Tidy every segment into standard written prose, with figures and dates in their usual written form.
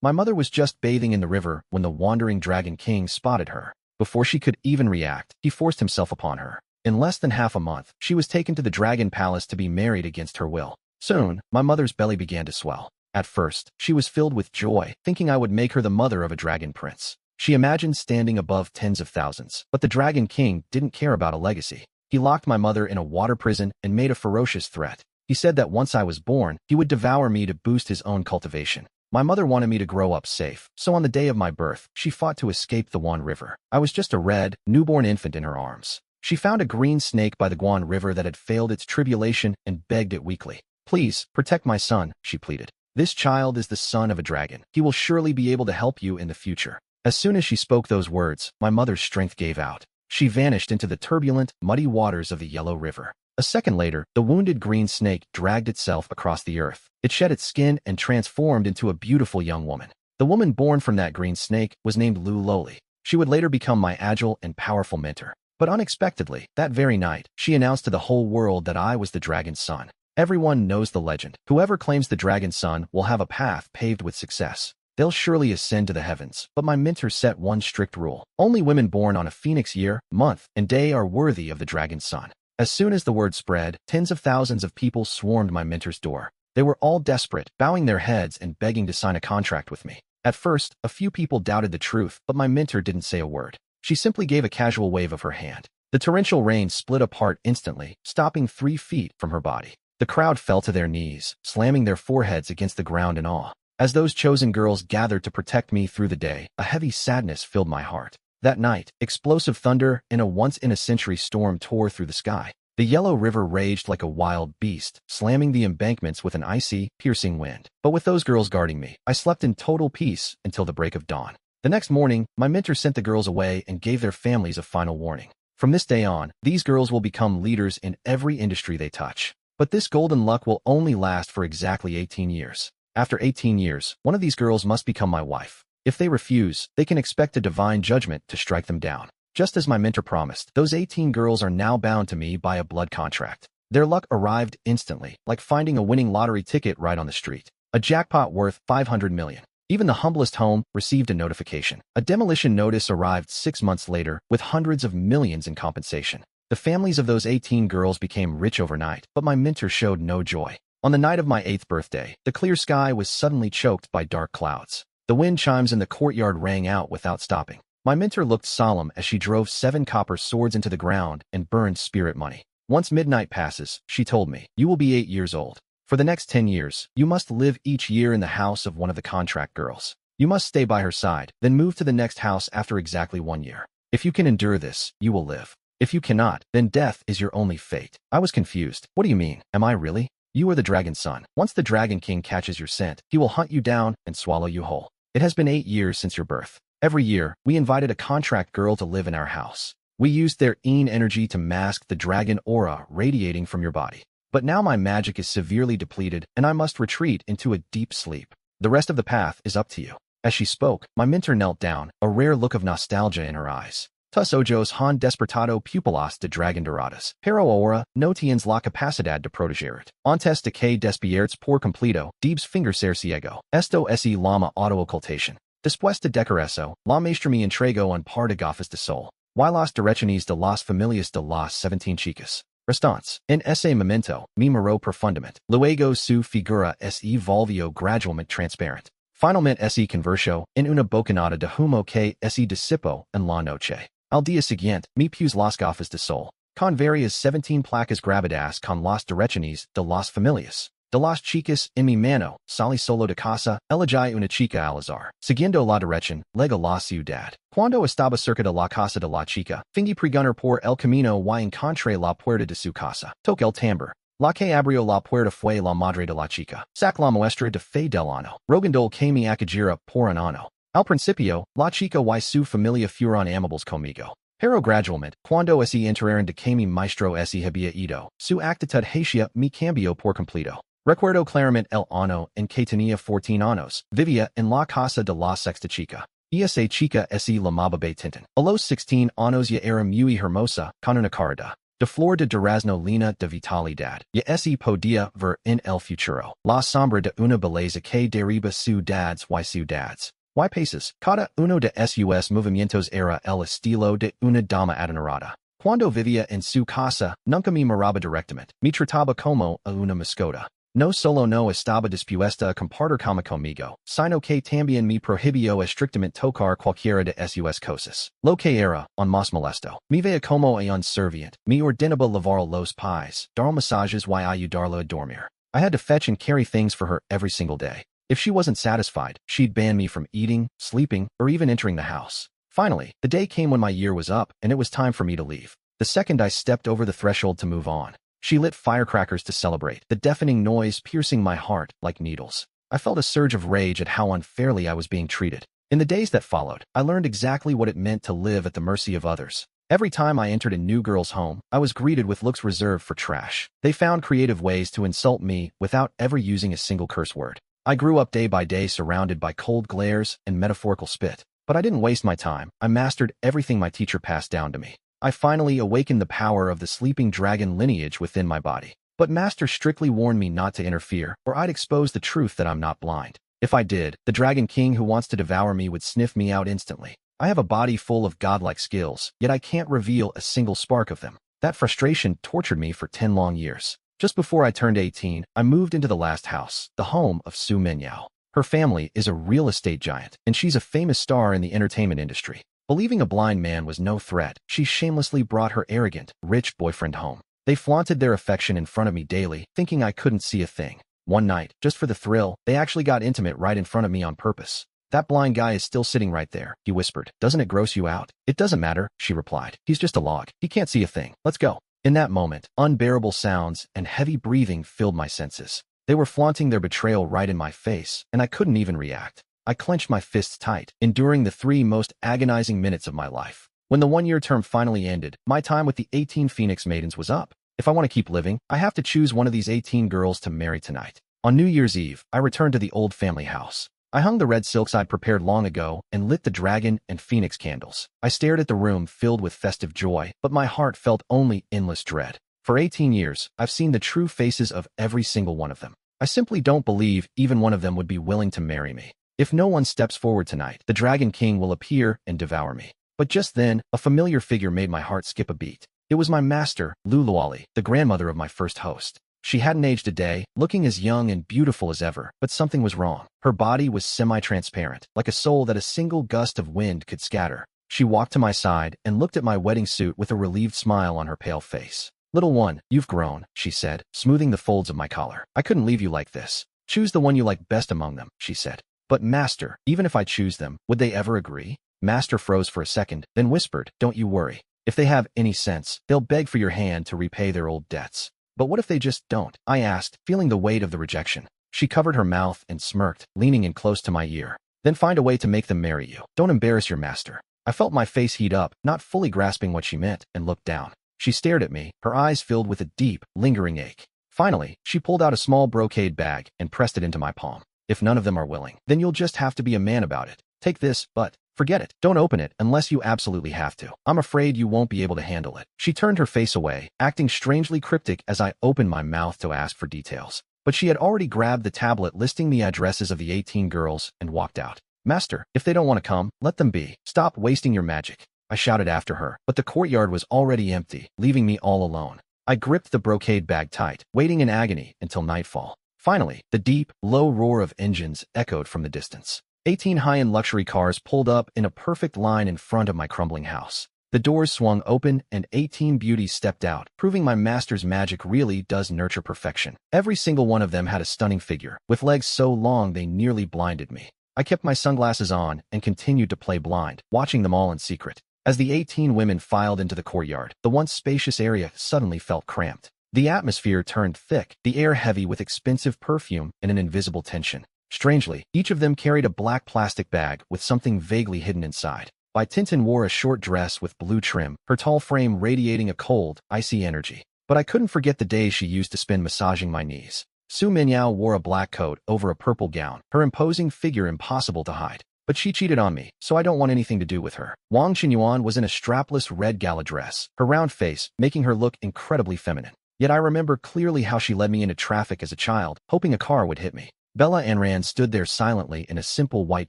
My mother was just bathing in the river when the wandering Dragon King spotted her. Before she could even react, he forced himself upon her. In less than half a month, she was taken to the Dragon Palace to be married against her will. Soon, my mother's belly began to swell. At first, she was filled with joy, thinking I would make her the mother of a dragon prince. She imagined standing above tens of thousands, but the Dragon King didn't care about a legacy. He locked my mother in a water prison and made a ferocious threat. He said that once I was born, he would devour me to boost his own cultivation. My mother wanted me to grow up safe, so on the day of my birth, she fought to escape the Guan River. I was just a red, newborn infant in her arms. She found a green snake by the Guan River that had failed its tribulation and begged it weakly. "Please, protect my son," she pleaded. "This child is the son of a dragon. He will surely be able to help you in the future." As soon as she spoke those words, my mother's strength gave out. She vanished into the turbulent, muddy waters of the Yahello River. A second later, the wounded green snake dragged itself across the earth. It shed its skin and transformed into a beautiful young woman. The woman born from that green snake was named Lu Loli. She would later become my agile and powerful mentor. But unexpectedly, that very night, she announced to the whole world that I was the dragon's son. Everyone knows the legend. Whoever claims the dragon's son will have a path paved with success. They'll surely ascend to the heavens, but my mentor set one strict rule. Only women born on a phoenix year, month, and day are worthy of the dragon's son. As soon as the word spread, tens of thousands of people swarmed my mentor's door. They were all desperate, bowing their heads and begging to sign a contract with me. At first, a few people doubted the truth, but my mentor didn't say a word. She simply gave a casual wave of her hand. The torrential rain split apart instantly, stopping 3 feet from her body. The crowd fell to their knees, slamming their foreheads against the ground in awe. As those chosen girls gathered to protect me through the day, a heavy sadness filled my heart. That night, explosive thunder and a once-in-a-century storm tore through the sky. The Yahello River raged like a wild beast, slamming the embankments with an icy, piercing wind. But with those girls guarding me, I slept in total peace until the break of dawn. The next morning, my mentor sent the girls away and gave their families a final warning. From this day on, these girls will become leaders in every industry they touch. But this golden luck will only last for exactly 18 years. After 18 years, one of these girls must become my wife. If they refuse, they can expect a divine judgment to strike them down. Just as my mentor promised, those 18 girls are now bound to me by a blood contract. Their luck arrived instantly, like finding a winning lottery ticket right on the street. A jackpot worth 500 million. Even the humblest home received a notification. A demolition notice arrived 6 months later, with hundreds of millions in compensation. The families of those 18 girls became rich overnight, but my mentor showed no joy. On the night of my 8th birthday, the clear sky was suddenly choked by dark clouds. The wind chimes in the courtyard rang out without stopping. My mentor looked solemn as she drove 7 copper swords into the ground and burned spirit money. Once midnight passes, she told me, "You will be 8 years old. For the next 10 years, you must live each year in the house of one of the contract girls. You must stay by her side, then move to the next house after exactly 1 year. If you can endure this, you will live. If you cannot, then death is your only fate." I was confused. What do you mean? Am I really? You are the dragon's son. Once the Dragon King catches your scent, he will hunt you down and swallow you whole. It has been 8 years since your birth. Every year, we invited a contract girl to live in our house. We used their energy to mask the dragon aura radiating from your body. But now my magic is severely depleted, and I must retreat into a deep sleep. The rest of the path is up to you. As she spoke, my mentor knelt down, a rare look of nostalgia in her eyes. Tus ojos han despertado pupilas de dragon doradas. Pero ahora no tienes la capacidad de proteger. Antes de que despiertes por completo, debes finger ser ciego. Esto es llama autoocultación. Después de dejar eso, la maestra me entregó un par de gafas de sol. Y las direcciones de las familias de las 17 chicas. Restantes. En ese momento, me miró profundamente. Luego su figura se volvió gradualmente transparente. Finalmente se convirtió en una bocanada de humo que se disipó en la noche. Al día siguiente, me puse las gafas de sol. Con varias 17 placas grabadas con las direcciones de las familias. De las chicas en mi mano, salí solo de casa, elegí una chica al azar. Siguiendo la dirección, llega la ciudad. Cuando estaba cerca de la casa de la chica, fingí preguntar por el camino y encontré la puerta de su casa. Toqué el tambor. La que abrió la puerta fue la madre de la chica. Sac la muestra de fe del ano. Rogandol que me acogera por un ano. Al principio, la chica y su familia fueron amables conmigo. Pero gradualmente, cuando se enteraron de que mi maestro se había ido, su actitud hacia me cambió por completo. Recuerdo claramente el ano en que tenía 14 años, vivía en la casa de la sexta chica. Esa chica se llamaba Tintin. A los 16 años ya era muy hermosa, con una cara de De flor de durazno lina de vitalidad. Y ese podía ver en el futuro. La sombra de una belleza que deriva ciudades y ciudades. Y países. Cada uno de sus movimientos era el estilo de una dama adinerada. Cuando vivía en su casa, nunca me miraba directamente. Me trataba como a una mascota. No solo no estaba dispuesta a compartir conmigo, sino que también me prohibió estrictamente tocar cualquiera de sus cosas. Lo que era, aún más molesto. Me veía como a un serviente. Me ordenaba lavar los pies, dar masajes y ayudarla a dormir. I had to fetch and carry things for her every single day. If she wasn't satisfied, she'd ban me from eating, sleeping, or even entering the house. Finally, the day came when my year was up, and it was time for me to leave. The second I stepped over the threshold to move on, she lit firecrackers to celebrate, the deafening noise piercing my heart like needles. I felt a surge of rage at how unfairly I was being treated. In the days that followed, I learned exactly what it meant to live at the mercy of others. Every time I entered a new girl's home, I was greeted with looks reserved for trash. They found creative ways to insult me without ever using a single curse word. I grew up day by day surrounded by cold glares and metaphorical spit. But I didn't waste my time. I mastered everything my teacher passed down to me. I finally awakened the power of the sleeping dragon lineage within my body. But Master strictly warned me not to interfere, or I'd expose the truth that I'm not blind. If I did, the Dragon King who wants to devour me would sniff me out instantly. I have a body full of godlike skills, yet I can't reveal a single spark of them. That frustration tortured me for 10 long years. Just before I turned 18, I moved into the last house, the home of Su Minyao. Her family is a real estate giant, and she's a famous star in the entertainment industry. Believing a blind man was no threat, she shamelessly brought her arrogant, rich boyfriend home. They flaunted their affection in front of me daily, thinking I couldn't see a thing. One night, just for the thrill, they actually got intimate right in front of me on purpose. That blind guy is still sitting right there, he whispered. Doesn't it gross you out? It doesn't matter, she replied. He's just a log. He can't see a thing. Let's go. In that moment, unbearable sounds and heavy breathing filled my senses. They were flaunting their betrayal right in my face, and I couldn't even react. I clenched my fists tight, enduring the 3 most agonizing minutes of my life. When the 1-year term finally ended, my time with the 18 Phoenix Maidens was up. If I want to keep living, I have to choose one of these 18 girls to marry tonight. On New Year's Eve, I returned to the old family house. I hung the red silks I'd prepared long ago and lit the dragon and phoenix candles. I stared at the room filled with festive joy, but my heart felt only endless dread. For 18 years, I've seen the true faces of every single one of them. I simply don't believe even one of them would be willing to marry me. If no one steps forward tonight, the Dragon King will appear and devour me. But just then, a familiar figure made my heart skip a beat. It was my master, Luluali, the grandmother of my first host. She hadn't aged a day, looking as young and beautiful as ever, but something was wrong. Her body was semi-transparent, like a soul that a single gust of wind could scatter. She walked to my side and looked at my wedding suit with a relieved smile on her pale face. Little one, you've grown, she said, smoothing the folds of my collar. I couldn't leave you like this. Choose the one you like best among them, she said. But Master, even if I choose them, would they ever agree? Master froze for a second, then whispered, don't you worry. If they have any sense, they'll beg for your hand to repay their old debts. But what if they just don't? I asked, feeling the weight of the rejection. She covered her mouth and smirked, leaning in close to my ear. Then find a way to make them marry you. Don't embarrass your master. I felt my face heat up, not fully grasping what she meant, and looked down. She stared at me, her eyes filled with a deep, lingering ache. Finally, she pulled out a small brocade bag and pressed it into my palm. If none of them are willing, then you'll just have to be a man about it. Take this, but forget it. Don't open it unless you absolutely have to. I'm afraid you won't be able to handle it. She turned her face away, acting strangely cryptic as I opened my mouth to ask for details. But she had already grabbed the tablet listing the addresses of the 18 girls and walked out. Master, if they don't want to come, let them be. Stop wasting your magic. I shouted after her, but the courtyard was already empty, leaving me all alone. I gripped the brocade bag tight, waiting in agony until nightfall. Finally, the deep, low roar of engines echoed from the distance. 18 high-end luxury cars pulled up in a perfect line in front of my crumbling house. The doors swung open and 18 beauties stepped out, proving my master's magic really does nurture perfection. Every single one of them had a stunning figure, with legs so long they nearly blinded me. I kept my sunglasses on and continued to play blind, watching them all in secret. As the 18 women filed into the courtyard, the once spacious area suddenly felt cramped. The atmosphere turned thick, the air heavy with expensive perfume and an invisible tension. Strangely, each of them carried a black plastic bag with something vaguely hidden inside. Bai Tintin wore a short dress with blue trim, her tall frame radiating a cold, icy energy. But I couldn't forget the days she used to spend massaging my knees. Su Minyao wore a black coat over a purple gown, her imposing figure impossible to hide. but she cheated on me, so I don't want anything to do with her. Wang Qinyuan was in a strapless red gala dress, her round face making her look incredibly feminine. Yet I remember clearly how she led me into traffic as a child, hoping a car would hit me. Bella Anran stood there silently in a simple white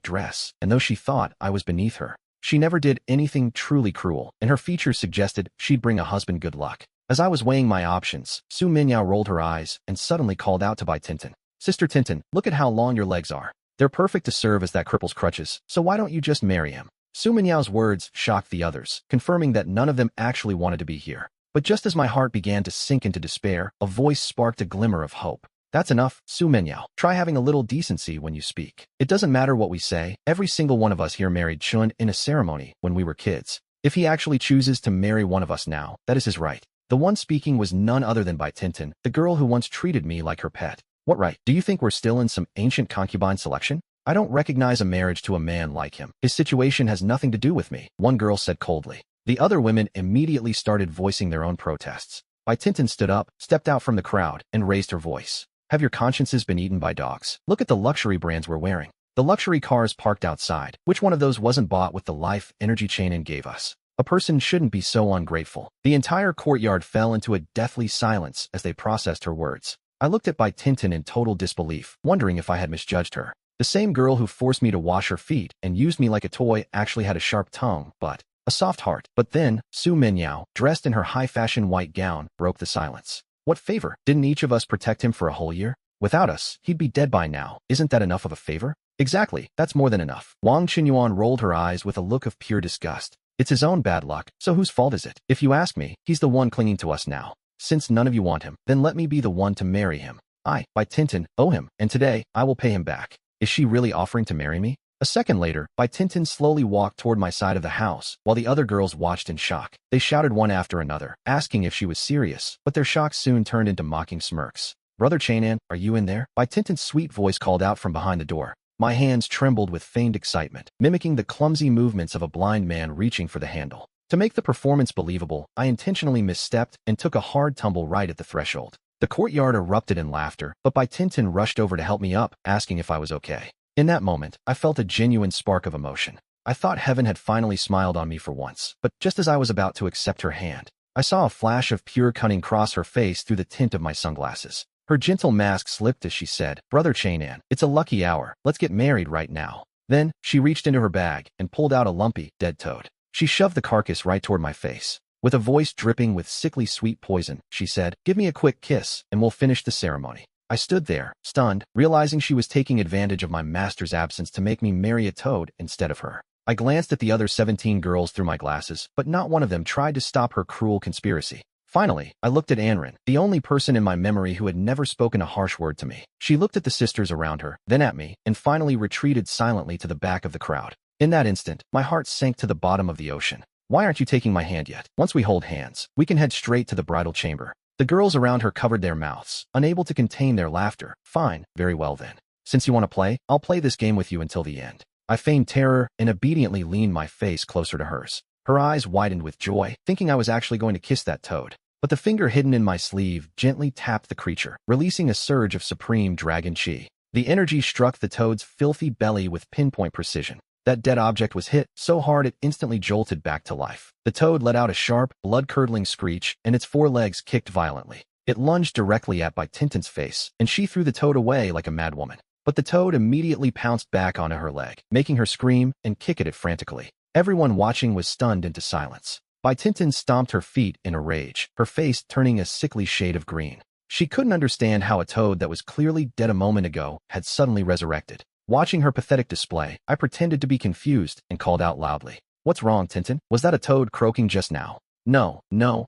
dress, and though she thought I was beneath her, she never did anything truly cruel, and her features suggested she'd bring a husband good luck. As I was weighing my options, Su Minyao rolled her eyes and suddenly called out to Bai Tintin. Sister Tintin, look at how long your legs are. They're perfect to serve as that cripple's crutches, so why don't you just marry him? Su Minyao's words shocked the others, confirming that none of them actually wanted to be here. But just as my heart began to sink into despair, a voice sparked a glimmer of hope. That's enough, Su Minyao. Try having a little decency when you speak. It doesn't matter what we say, every single one of us here married Chun in a ceremony when we were kids. If he actually chooses to marry one of us now, that is his right. The one speaking was none other than Bai Tintin, the girl who once treated me like her pet. What right? Do you think we're still in some ancient concubine selection? I don't recognize a marriage to a man like him. His situation has nothing to do with me, one girl said coldly. The other women immediately started voicing their own protests. Bai Tintin stood up, stepped out from the crowd, and raised her voice. Have your consciences been eaten by dogs? Look at the luxury brands we're wearing. The luxury cars parked outside. Which one of those wasn't bought with the life energy Chainin gave us? A person shouldn't be so ungrateful. The entire courtyard fell into a deathly silence as they processed her words. I looked at Bai Tintin in total disbelief, wondering if I had misjudged her. The same girl who forced me to wash her feet and used me like a toy actually had a sharp tongue, but a soft heart. But then, Su Minyao, dressed in her high-fashion white gown, broke the silence. What favor? Didn't each of us protect him for a whole year? Without us, he'd be dead by now. Isn't that enough of a favor? Exactly, that's more than enough. Wang Qinyuan rolled her eyes with a look of pure disgust. It's his own bad luck, so whose fault is it? If you ask me, he's the one clinging to us now. Since none of you want him, then let me be the one to marry him. I, Bai Tintin, owe him, and today, I will pay him back. Is she really offering to marry me? A second later, Bai Tintin slowly walked toward my side of the house, while the other girls watched in shock. They shouted one after another, asking if she was serious, but their shock soon turned into mocking smirks. Brother Chainan, are you in there? Bai Tintin's sweet voice called out from behind the door. My hands trembled with feigned excitement, mimicking the clumsy movements of a blind man reaching for the handle. To make the performance believable, I intentionally misstepped and took a hard tumble right at the threshold. The courtyard erupted in laughter, but Bai Tintin rushed over to help me up, asking if I was okay. In that moment, I felt a genuine spark of emotion. I thought heaven had finally smiled on me for once, but just as I was about to accept her hand, I saw a flash of pure cunning cross her face through the tint of my sunglasses. Her gentle mask slipped as she said, Brother Chainan, it's a lucky hour, let's get married right now. Then, she reached into her bag and pulled out a lumpy, dead toad. She shoved the carcass right toward my face. With a voice dripping with sickly sweet poison, she said, give me a quick kiss, and we'll finish the ceremony. I stood there, stunned, realizing she was taking advantage of my master's absence to make me marry a toad instead of her. I glanced at the other 17 girls through my glasses, but not one of them tried to stop her cruel conspiracy. Finally, I looked at Anran, the only person in my memory who had never spoken a harsh word to me. She looked at the sisters around her, then at me, and finally retreated silently to the back of the crowd. In that instant, my heart sank to the bottom of the ocean. Why aren't you taking my hand yet? Once we hold hands, we can head straight to the bridal chamber. The girls around her covered their mouths, unable to contain their laughter. Fine, very well then. Since you want to play, I'll play this game with you until the end. I feigned terror and obediently leaned my face closer to hers. Her eyes widened with joy, thinking I was actually going to kiss that toad. But the finger hidden in my sleeve gently tapped the creature, releasing a surge of supreme dragon chi. The energy struck the toad's filthy belly with pinpoint precision. That dead object was hit so hard it instantly jolted back to life. The toad let out a sharp, blood-curdling screech, and its four legs kicked violently. It lunged directly at Bai Tintin's face, and she threw the toad away like a madwoman. But the toad immediately pounced back onto her leg, making her scream and kick at it frantically. Everyone watching was stunned into silence. Bai Tintin stomped her feet in a rage, her face turning a sickly shade of green. She couldn't understand how a toad that was clearly dead a moment ago had suddenly resurrected. Watching her pathetic display, I pretended to be confused and called out loudly. What's wrong, Tintin? Was that a toad croaking just now? No,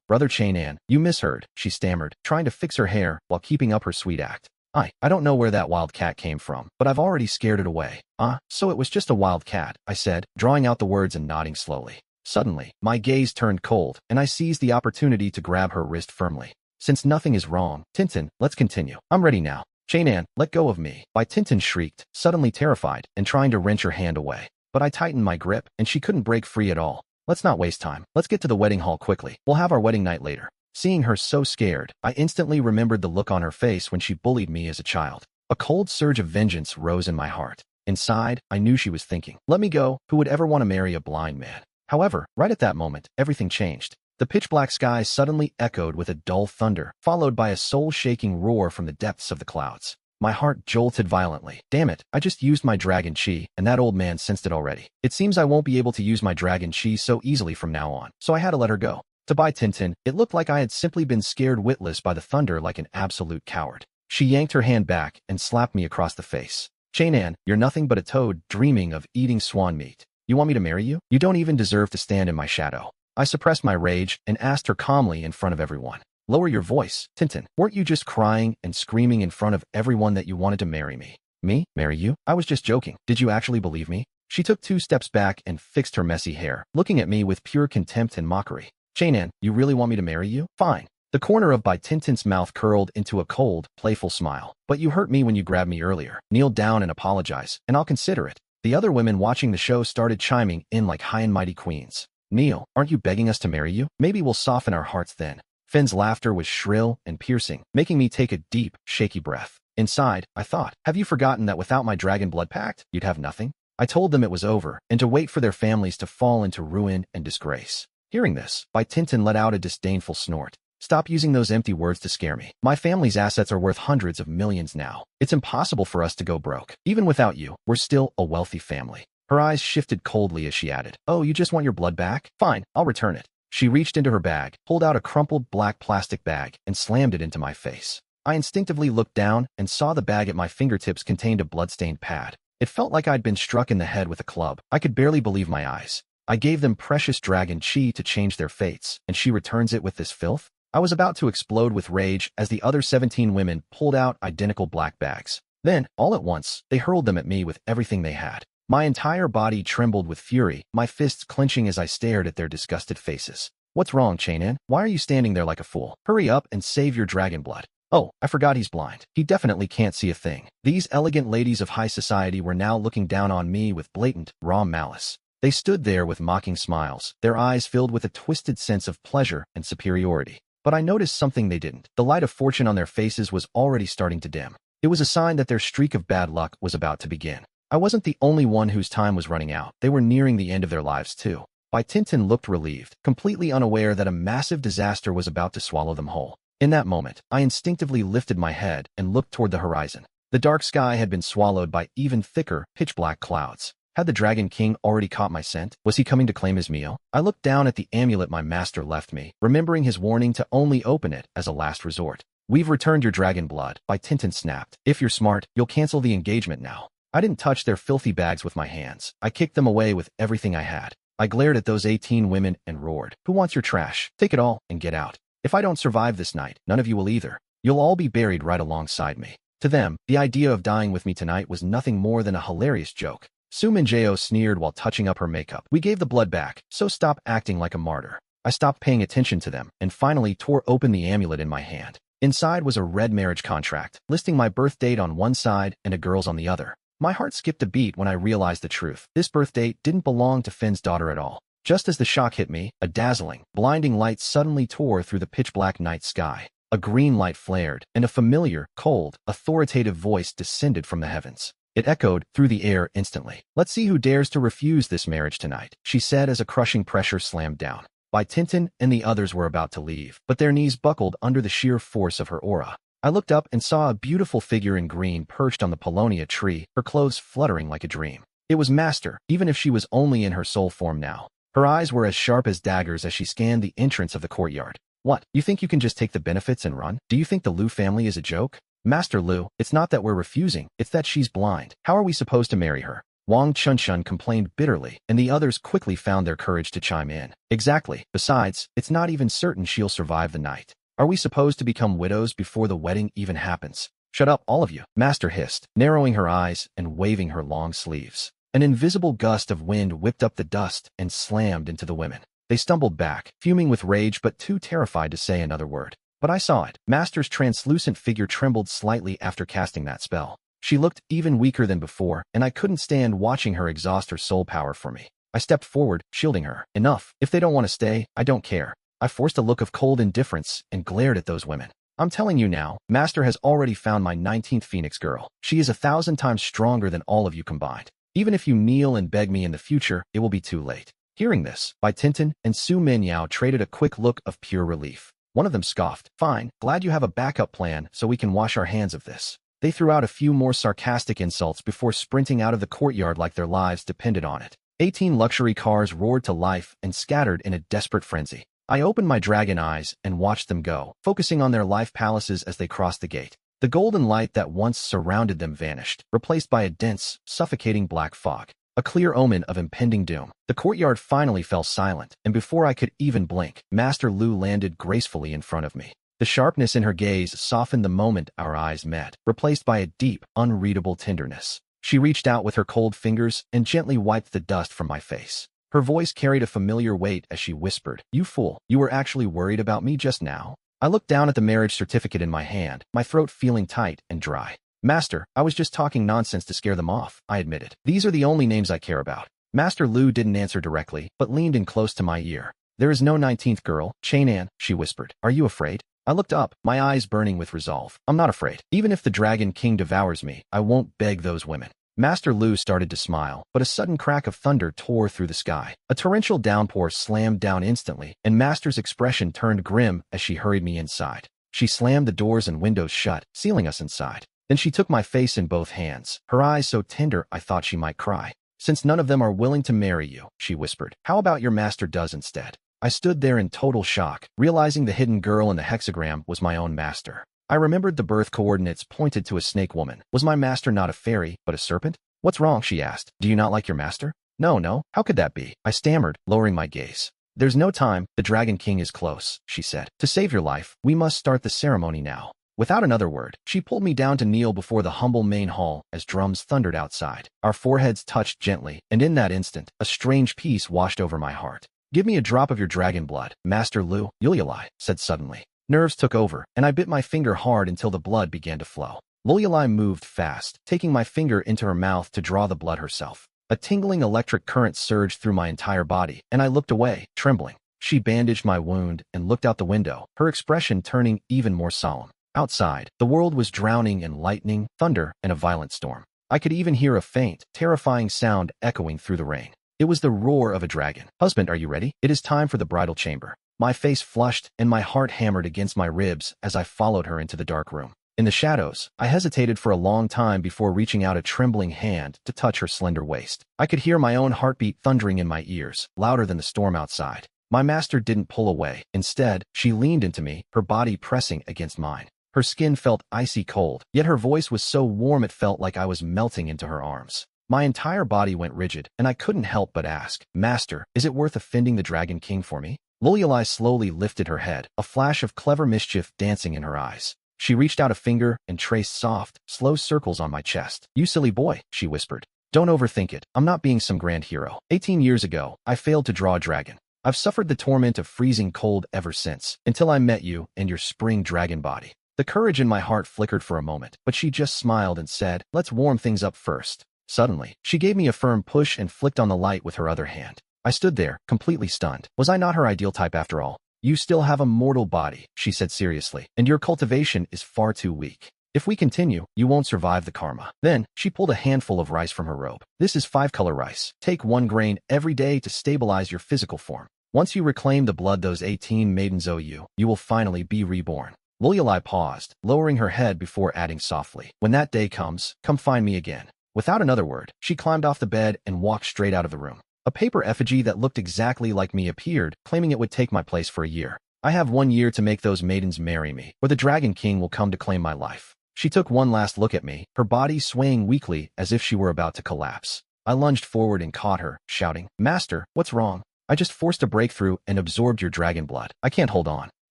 Brother Chainan, you misheard, she stammered, trying to fix her hair while keeping up her sweet act. I don't know where that wild cat came from, but I've already scared it away. So it was just a wild cat, I said, drawing out the words and nodding slowly. Suddenly, my gaze turned cold, and I seized the opportunity to grab her wrist firmly. Since nothing is wrong, Tintin, let's continue. I'm ready now. Chainan, let go of me. Bai Tintin shrieked, suddenly terrified, and trying to wrench her hand away. But I tightened my grip, and she couldn't break free at all. Let's not waste time. Let's get to the wedding hall quickly. We'll have our wedding night later. Seeing her so scared, I instantly remembered the look on her face when she bullied me as a child. A cold surge of vengeance rose in my heart. Inside, I knew she was thinking, let me go, who would ever want to marry a blind man? However, right at that moment, everything changed. The pitch-black sky suddenly echoed with a dull thunder, followed by a soul-shaking roar from the depths of the clouds. My heart jolted violently. Damn it, I just used my dragon chi, and that old man sensed it already. It seems I won't be able to use my dragon chi so easily from now on, so I had to let her go. To buy Tintin, it looked like I had simply been scared witless by the thunder like an absolute coward. She yanked her hand back and slapped me across the face. Chainan, you're nothing but a toad dreaming of eating swan meat. You want me to marry you? You don't even deserve to stand in my shadow. I suppressed my rage and asked her calmly in front of everyone. Lower your voice, Tintin. Weren't you just crying and screaming in front of everyone that you wanted to marry me? Me? Marry you? I was just joking. Did you actually believe me? She took 2 steps back and fixed her messy hair, looking at me with pure contempt and mockery. Chainan, you really want me to marry you? Fine. The corner of Bai Tintin's mouth curled into a cold, playful smile. But you hurt me when you grabbed me earlier. Kneel down and apologize, and I'll consider it. The other women watching the show started chiming in like high and mighty queens. Neil, aren't you begging us to marry you? Maybe we'll soften our hearts then. Finn's laughter was shrill and piercing, making me take a deep, shaky breath. Inside, I thought, have you forgotten that without my dragon blood pact, you'd have nothing? I told them it was over, and to wait for their families to fall into ruin and disgrace. Hearing this, Bai Tintin let out a disdainful snort. Stop using those empty words to scare me. My family's assets are worth hundreds of millions now. It's impossible for us to go broke. Even without you, we're still a wealthy family. Her eyes shifted coldly as she added, oh, you just want your blood back? Fine, I'll return it. She reached into her bag, pulled out a crumpled black plastic bag, and slammed it into my face. I instinctively looked down and saw the bag at my fingertips contained a bloodstained pad. It felt like I'd been struck in the head with a club. I could barely believe my eyes. I gave them precious dragon chi to change their fates, and she returns it with this filth? I was about to explode with rage as the other 17 women pulled out identical black bags. Then, all at once, they hurled them at me with everything they had. My entire body trembled with fury, my fists clenching as I stared at their disgusted faces. What's wrong, Chainan? Why are you standing there like a fool? Hurry up and save your dragon blood. Oh, I forgot he's blind. He definitely can't see a thing. These elegant ladies of high society were now looking down on me with blatant, raw malice. They stood there with mocking smiles, their eyes filled with a twisted sense of pleasure and superiority. But I noticed something they didn't. The light of fortune on their faces was already starting to dim. It was a sign that their streak of bad luck was about to begin. I wasn't the only one whose time was running out. They were nearing the end of their lives too. Bai Tintin looked relieved, completely unaware that a massive disaster was about to swallow them whole. In that moment, I instinctively lifted my head and looked toward the horizon. The dark sky had been swallowed by even thicker, pitch-black clouds. Had the Dragon King already caught my scent? Was he coming to claim his meal? I looked down at the amulet my master left me, remembering his warning to only open it as a last resort. We've returned your dragon blood, Bai Tintin snapped. If you're smart, you'll cancel the engagement now. I didn't touch their filthy bags with my hands. I kicked them away with everything I had. I glared at those 18 women and roared, who wants your trash? Take it all and get out. If I don't survive this night, none of you will either. You'll all be buried right alongside me. To them, the idea of dying with me tonight was nothing more than a hilarious joke. Su Minjeo sneered while touching up her makeup. We gave the blood back, so stop acting like a martyr. I stopped paying attention to them and finally tore open the amulet in my hand. Inside was a red marriage contract, listing my birth date on one side and a girl's on the other. My heart skipped a beat when I realized the truth. This birth date didn't belong to Finn's daughter at all. Just as the shock hit me, a dazzling, blinding light suddenly tore through the pitch-black night sky. A green light flared, and a familiar, cold, authoritative voice descended from the heavens. It echoed through the air instantly. Let's see who dares to refuse this marriage tonight, she said as a crushing pressure slammed down. Bai Tintin and the others were about to leave, but their knees buckled under the sheer force of her aura. I looked up and saw a beautiful figure in green perched on the Polonia tree, her clothes fluttering like a dream. It was Master, even if she was only in her soul form now. Her eyes were as sharp as daggers as she scanned the entrance of the courtyard. What, you think you can just take the benefits and run? Do you think the Liu family is a joke? Master Liu, it's not that we're refusing, it's that she's blind. How are we supposed to marry her? Wang Chunshun complained bitterly, and the others quickly found their courage to chime in. Exactly. Besides, it's not even certain she'll survive the night. Are we supposed to become widows before the wedding even happens? Shut up, all of you, Master hissed, narrowing her eyes and waving her long sleeves. An invisible gust of wind whipped up the dust and slammed into the women. They stumbled back, fuming with rage but too terrified to say another word. But I saw it. Master's translucent figure trembled slightly after casting that spell. She looked even weaker than before, and I couldn't stand watching her exhaust her soul power for me. I stepped forward, shielding her. Enough. If they don't want to stay, I don't care. I forced a look of cold indifference and glared at those women. I'm telling you now, Master has already found my 19th Phoenix girl. She is 1,000 times stronger than all of you combined. Even if you kneel and beg me in the future, it will be too late. Hearing this, Bai Tintin and Su Minyao traded a quick look of pure relief. One of them scoffed. Fine, glad you have a backup plan so we can wash our hands of this. They threw out a few more sarcastic insults before sprinting out of the courtyard like their lives depended on it. 18 luxury cars roared to life and scattered in a desperate frenzy. I opened my dragon eyes and watched them go, focusing on their life palaces as they crossed the gate. The golden light that once surrounded them vanished, replaced by a dense, suffocating black fog. A clear omen of impending doom. The courtyard finally fell silent, and before I could even blink, Master Lu landed gracefully in front of me. The sharpness in her gaze softened the moment our eyes met, replaced by a deep, unreadable tenderness. She reached out with her cold fingers and gently wiped the dust from my face. Her voice carried a familiar weight as she whispered, "You fool, you were actually worried about me just now?" I looked down at the marriage certificate in my hand, my throat feeling tight and dry. "Master, I was just talking nonsense to scare them off," I admitted. "These are the only names I care about." Master Lu didn't answer directly, but leaned in close to my ear. "There is no 19th girl, Chainan," she whispered. "Are you afraid?" I looked up, my eyes burning with resolve. "I'm not afraid. Even if the Dragon King devours me, I won't beg those women." Master Lu started to smile, but a sudden crack of thunder tore through the sky. A torrential downpour slammed down instantly, and Master's expression turned grim as she hurried me inside. She slammed the doors and windows shut, sealing us inside. Then she took my face in both hands, her eyes so tender I thought she might cry. "Since none of them are willing to marry you," she whispered, "how about your master does instead?" I stood there in total shock, realizing the hidden girl in the hexagram was my own master. I remembered the birth coordinates pointed to a snake woman. Was my master not a fairy, but a serpent? "What's wrong?" she asked. "Do you not like your master?" No, how could that be?" I stammered, lowering my gaze. "There's no time, the Dragon King is close," she said. "To save your life, we must start the ceremony now." Without another word, she pulled me down to kneel before the humble main hall as drums thundered outside. Our foreheads touched gently, and in that instant, a strange peace washed over my heart. "Give me a drop of your dragon blood, Master Lu," Yulialai said suddenly. Nerves took over, and I bit my finger hard until the blood began to flow. Yulialai moved fast, taking my finger into her mouth to draw the blood herself. A tingling electric current surged through my entire body, and I looked away, trembling. She bandaged my wound and looked out the window, her expression turning even more solemn. Outside, the world was drowning in lightning, thunder, and a violent storm. I could even hear a faint, terrifying sound echoing through the rain. It was the roar of a dragon. "Husband, are you ready? It is time for the bridal chamber." My face flushed and my heart hammered against my ribs as I followed her into the dark room. In the shadows, I hesitated for a long time before reaching out a trembling hand to touch her slender waist. I could hear my own heartbeat thundering in my ears, louder than the storm outside. My master didn't pull away. Instead, she leaned into me, her body pressing against mine. Her skin felt icy cold, yet her voice was so warm it felt like I was melting into her arms. My entire body went rigid, and I couldn't help but ask, "Master, is it worth offending the Dragon King for me?" Yulialai slowly lifted her head, a flash of clever mischief dancing in her eyes. She reached out a finger and traced soft, slow circles on my chest. "You silly boy," she whispered. "Don't overthink it. I'm not being some grand hero. 18 years ago, I failed to draw a dragon. I've suffered the torment of freezing cold ever since, until I met you and your spring dragon body." The courage in my heart flickered for a moment, but she just smiled and said, "Let's warm things up first." Suddenly, she gave me a firm push and flicked on the light with her other hand. I stood there, completely stunned. Was I not her ideal type after all? "You still have a mortal body," she said seriously, "and your cultivation is far too weak. If we continue, you won't survive the karma." Then, she pulled a handful of rice from her robe. "This is 5-color rice. Take 1 grain every day to stabilize your physical form. Once you reclaim the blood those 18 maidens owe you, you will finally be reborn." Yulialai paused, lowering her head before adding softly, "When that day comes, come find me again." Without another word, she climbed off the bed and walked straight out of the room. A paper effigy that looked exactly like me appeared, claiming it would take my place for a year. "I have 1 year to make those maidens marry me, or the Dragon King will come to claim my life." She took one last look at me, her body swaying weakly as if she were about to collapse. I lunged forward and caught her, shouting, "Master, what's wrong?" "I just forced a breakthrough and absorbed your dragon blood. I can't hold on."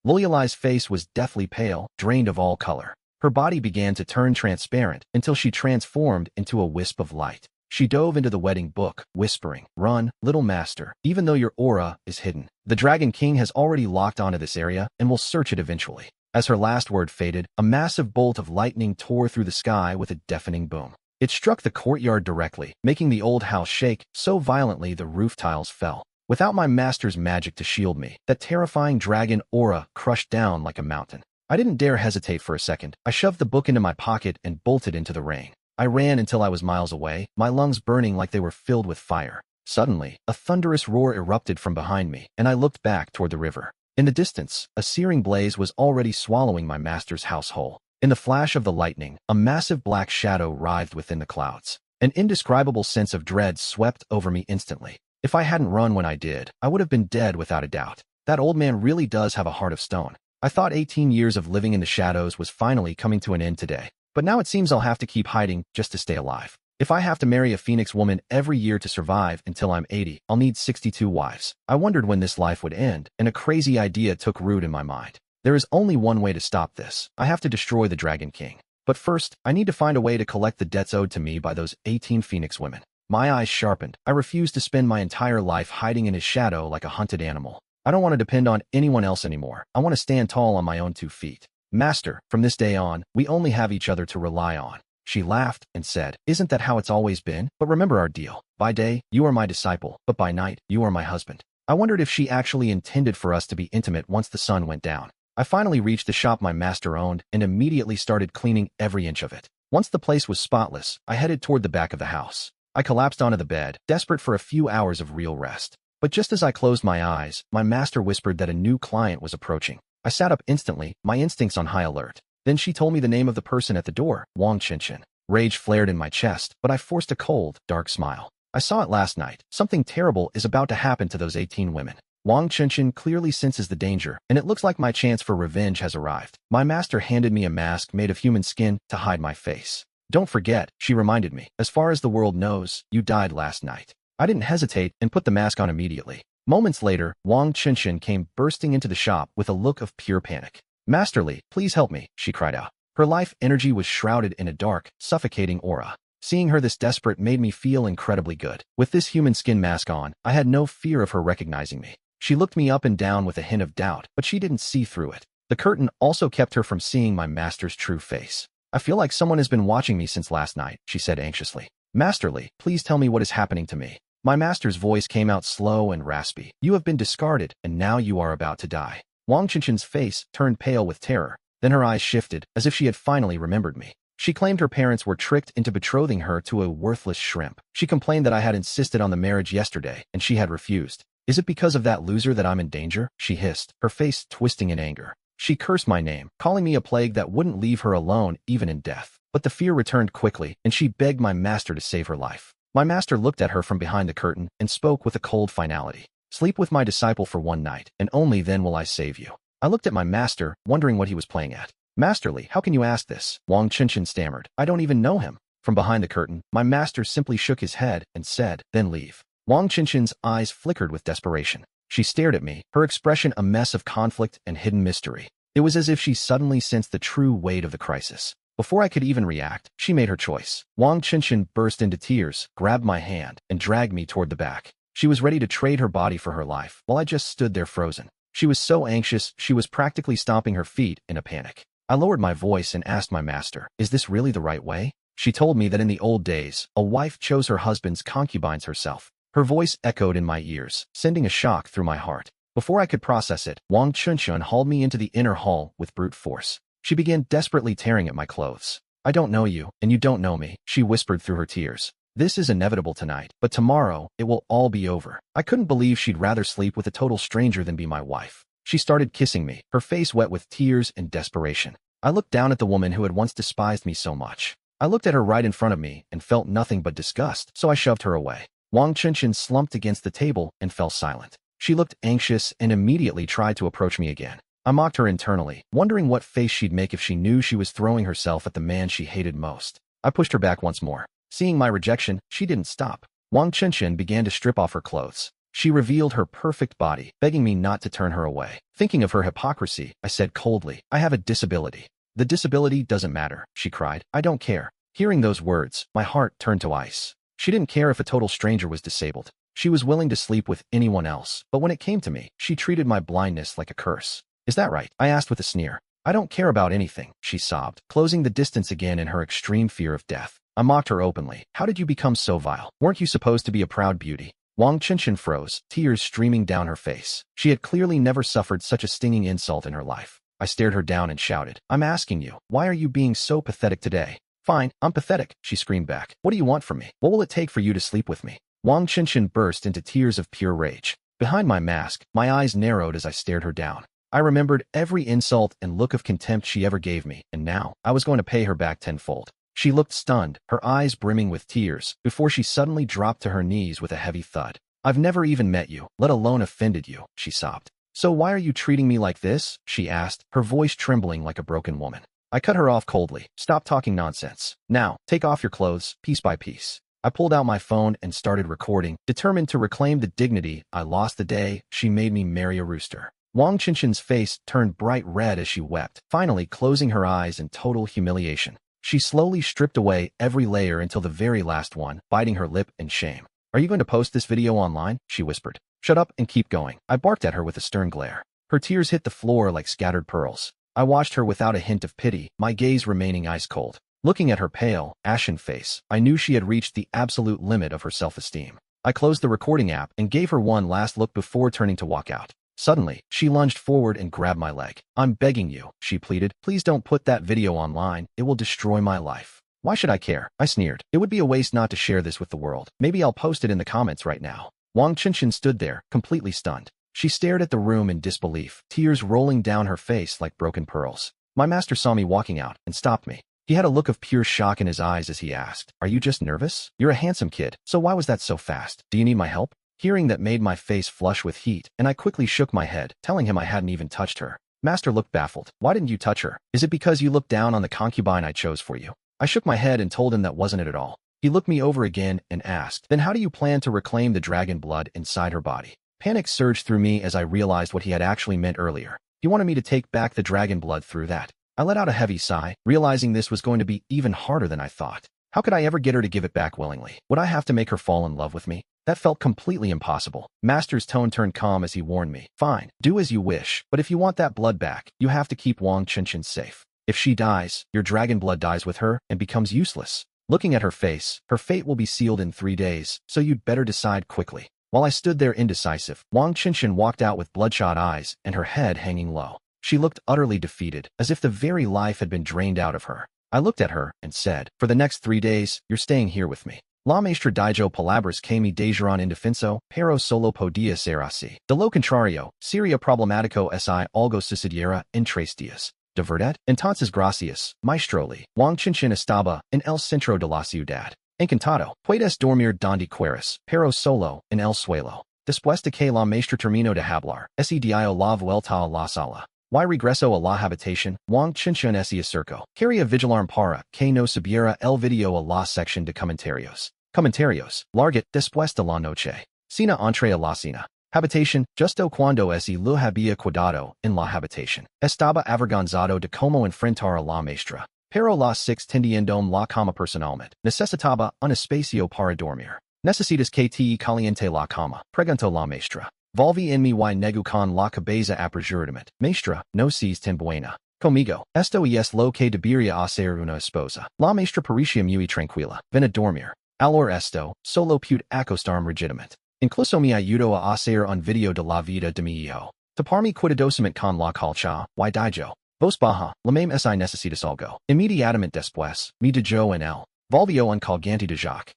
Yulialai's face was deathly pale, drained of all color. Her body began to turn transparent until she transformed into a wisp of light. She dove into the wedding book, whispering, "Run, little master, even though your aura is hidden. The Dragon King has already locked onto this area and will search it eventually." As her last word faded, a massive bolt of lightning tore through the sky with a deafening boom. It struck the courtyard directly, making the old house shake so violently the roof tiles fell. Without my master's magic to shield me, that terrifying dragon aura crushed down like a mountain. I didn't dare hesitate for a second. I shoved the book into my pocket and bolted into the rain. I ran until I was miles away, my lungs burning like they were filled with fire. Suddenly, a thunderous roar erupted from behind me, and I looked back toward the river. In the distance, a searing blaze was already swallowing my master's house whole. In the flash of the lightning, a massive black shadow writhed within the clouds. An indescribable sense of dread swept over me instantly. If I hadn't run when I did, I would have been dead without a doubt. That old man really does have a heart of stone. I thought 18 years of living in the shadows was finally coming to an end today. But now it seems I'll have to keep hiding just to stay alive. If I have to marry a Phoenix woman every year to survive until I'm 80, I'll need 62 wives. I wondered when this life would end, and a crazy idea took root in my mind. There is only one way to stop this. I have to destroy the Dragon King. But first, I need to find a way to collect the debts owed to me by those 18 Phoenix women. My eyes sharpened. I refused to spend my entire life hiding in his shadow like a hunted animal. I don't want to depend on anyone else anymore. I want to stand tall on my own 2 feet. Master, from this day on, we only have each other to rely on. She laughed and said, "Isn't that how it's always been? But remember our deal. By day, you are my disciple, but by night, you are my husband." I wondered if she actually intended for us to be intimate once the sun went down. I finally reached the shop my master owned and immediately started cleaning every inch of it. Once the place was spotless, I headed toward the back of the house. I collapsed onto the bed, desperate for a few hours of real rest. But just as I closed my eyes, my master whispered that a new client was approaching. I sat up instantly, my instincts on high alert. Then she told me the name of the person at the door, Wang Qinshan. Rage flared in my chest, but I forced a cold, dark smile. I saw it last night. Something terrible is about to happen to those 18 women. Wang Qinshan clearly senses the danger, and it looks like my chance for revenge has arrived. My master handed me a mask made of human skin to hide my face. "Don't forget," she reminded me, "as far as the world knows, you died last night." I didn't hesitate and put the mask on immediately. Moments later, Wang Qinshan came bursting into the shop with a look of pure panic. "Masterly, please help me," she cried out. Her life energy was shrouded in a dark, suffocating aura. Seeing her this desperate made me feel incredibly good. With this human skin mask on, I had no fear of her recognizing me. She looked me up and down with a hint of doubt, but she didn't see through it. The curtain also kept her from seeing my master's true face. "I feel like someone has been watching me since last night," she said anxiously. "Masterly, please tell me what is happening to me." My master's voice came out slow and raspy. "You have been discarded, and now you are about to die." Wang Qinshan's face turned pale with terror. Then her eyes shifted, as if she had finally remembered me. She claimed her parents were tricked into betrothing her to a worthless shrimp. She complained that I had insisted on the marriage yesterday, and she had refused. "Is it because of that loser that I'm in danger?" she hissed, her face twisting in anger. She cursed my name, calling me a plague that wouldn't leave her alone even in death. But the fear returned quickly, and she begged my master to save her life. My master looked at her from behind the curtain and spoke with a cold finality. "Sleep with my disciple for one night, and only then will I save you." I looked at my master, wondering what he was playing at. "Masterly, how can you ask this?" Wang Qinshan stammered. "I don't even know him." From behind the curtain, my master simply shook his head and said, "Then leave." Wang Qinshan's eyes flickered with desperation. She stared at me, her expression a mess of conflict and hidden mystery. It was as if she suddenly sensed the true weight of the crisis. Before I could even react, she made her choice. Wang Qinshan burst into tears, grabbed my hand, and dragged me toward the back. She was ready to trade her body for her life, while I just stood there frozen. She was so anxious, she was practically stomping her feet in a panic. I lowered my voice and asked my master, "Is this really the right way?" She told me that in the old days, a wife chose her husband's concubines herself. Her voice echoed in my ears, sending a shock through my heart. Before I could process it, Wang Qinshan hauled me into the inner hall with brute force. She began desperately tearing at my clothes. "I don't know you, and you don't know me," she whispered through her tears. "This is inevitable tonight, but tomorrow, it will all be over." I couldn't believe she'd rather sleep with a total stranger than be my wife. She started kissing me, her face wet with tears and desperation. I looked down at the woman who had once despised me so much. I looked at her right in front of me and felt nothing but disgust, so I shoved her away. Wang Qinshan slumped against the table and fell silent. She looked anxious and immediately tried to approach me again. I mocked her internally, wondering what face she'd make if she knew she was throwing herself at the man she hated most. I pushed her back once more. Seeing my rejection, she didn't stop. Wang Qinshan began to strip off her clothes. She revealed her perfect body, begging me not to turn her away. Thinking of her hypocrisy, I said coldly, "I have a disability." "The disability doesn't matter," she cried. "I don't care." Hearing those words, my heart turned to ice. She didn't care if a total stranger was disabled. She was willing to sleep with anyone else, but when it came to me, she treated my blindness like a curse. "Is that right?" I asked with a sneer. "I don't care about anything," she sobbed, closing the distance again in her extreme fear of death. I mocked her openly. "How did you become so vile? Weren't you supposed to be a proud beauty?" Wang Qinshan froze, tears streaming down her face. She had clearly never suffered such a stinging insult in her life. I stared her down and shouted, "I'm asking you, why are you being so pathetic today?" "Fine, I'm pathetic," she screamed back. "What do you want from me? What will it take for you to sleep with me?" Wang Qinshan burst into tears of pure rage. Behind my mask, my eyes narrowed as I stared her down. I remembered every insult and look of contempt she ever gave me, and now I was going to pay her back tenfold. She looked stunned, her eyes brimming with tears, before she suddenly dropped to her knees with a heavy thud. "I've never even met you, let alone offended you," she sobbed. "So why are you treating me like this?" she asked, her voice trembling like a broken woman. I cut her off coldly. "Stop talking nonsense. Now, take off your clothes, piece by piece." I pulled out my phone and started recording, determined to reclaim the dignity I lost the day she made me marry a rooster. Wang Qinshan's face turned bright red as she wept, finally closing her eyes in total humiliation. She slowly stripped away every layer until the very last one, biting her lip in shame. "Are you going to post this video online?" she whispered. "Shut up and keep going," I barked at her with a stern glare. Her tears hit the floor like scattered pearls. I watched her without a hint of pity, my gaze remaining ice cold. Looking at her pale, ashen face, I knew she had reached the absolute limit of her self-esteem. I closed the recording app and gave her one last look before turning to walk out. Suddenly, she lunged forward and grabbed my leg. "I'm begging you," she pleaded. "Please don't put that video online. It will destroy my life." "Why should I care?" I sneered. "It would be a waste not to share this with the world. Maybe I'll post it in the comments right now." Wang Qinshan stood there, completely stunned. She stared at the room in disbelief, tears rolling down her face like broken pearls. My master saw me walking out and stopped me. He had a look of pure shock in his eyes as he asked, "Are you just nervous? You're a handsome kid, so why was that so fast? Do you need my help?" Hearing that made my face flush with heat, and I quickly shook my head, telling him I hadn't even touched her. Master looked baffled. "Why didn't you touch her? Is it because you looked down on the concubine I chose for you?" I shook my head and told him that wasn't it at all. He looked me over again and asked, "Then how do you plan to reclaim the dragon blood inside her body?" Panic surged through me as I realized what he had actually meant earlier. He wanted me to take back the dragon blood through that. I let out a heavy sigh, realizing this was going to be even harder than I thought. How could I ever get her to give it back willingly? Would I have to make her fall in love with me? That felt completely impossible. Master's tone turned calm as he warned me. "Fine, do as you wish, but if you want that blood back, you have to keep Wang Qinshan safe. If she dies, your dragon blood dies with her and becomes useless. Looking at her face, her fate will be sealed in 3 days, so you'd better decide quickly." While I stood there indecisive, Wang Qinshan walked out with bloodshot eyes and her head hanging low. She looked utterly defeated, as if the very life had been drained out of her. I looked at her and said, "For the next 3 days, you're staying here with me. La maestra dijo palabras que me dejaron indefenso, pero solo podía ser así. De lo contrario, sería problemático si algo sucediera en 3 días. ¿De verdad? Entonces gracias, maestro Li." Wang Qinshan estaba en el centro de la ciudad. "Encantado. Puedes dormir donde quieras, pero solo en el suelo. Después de que la maestra terminó de hablar, ese dio la vuelta a la sala. Y regresó a la habitación. Wang Qinshan se acercó. Quería vigilar para que no subiera el video a la sección de comentarios. Comentarios. Larget después de la noche. Cena entre a la cena. Habitation. Justo cuando ese lo había cuidado en la habitación. Estaba avergonzado de cómo enfrentar a la maestra. Pero las 6 tendiendo la cama personalmente. Necesitaba un espacio para dormir. "Necesitas que te caliente la cama?" preguntó la maestra. "Volví en mi y negu con la cabeza apresuradamente. Maestra, no seas tan buena conmigo. Esto es lo que debería hacer una esposa." La maestra parecía muy tranquila. "Ven a dormir. Allora esto, solo pude acostarme rigidamente. Incluso me ayudó a hacer un video de la vida de mi hijo. Taparme cuidadosamente con la colcha, y dijo, "Vos baja, la mame si necesitas algo." Inmediatamente después, me dijo en él. Volvió un colgante de Jacques.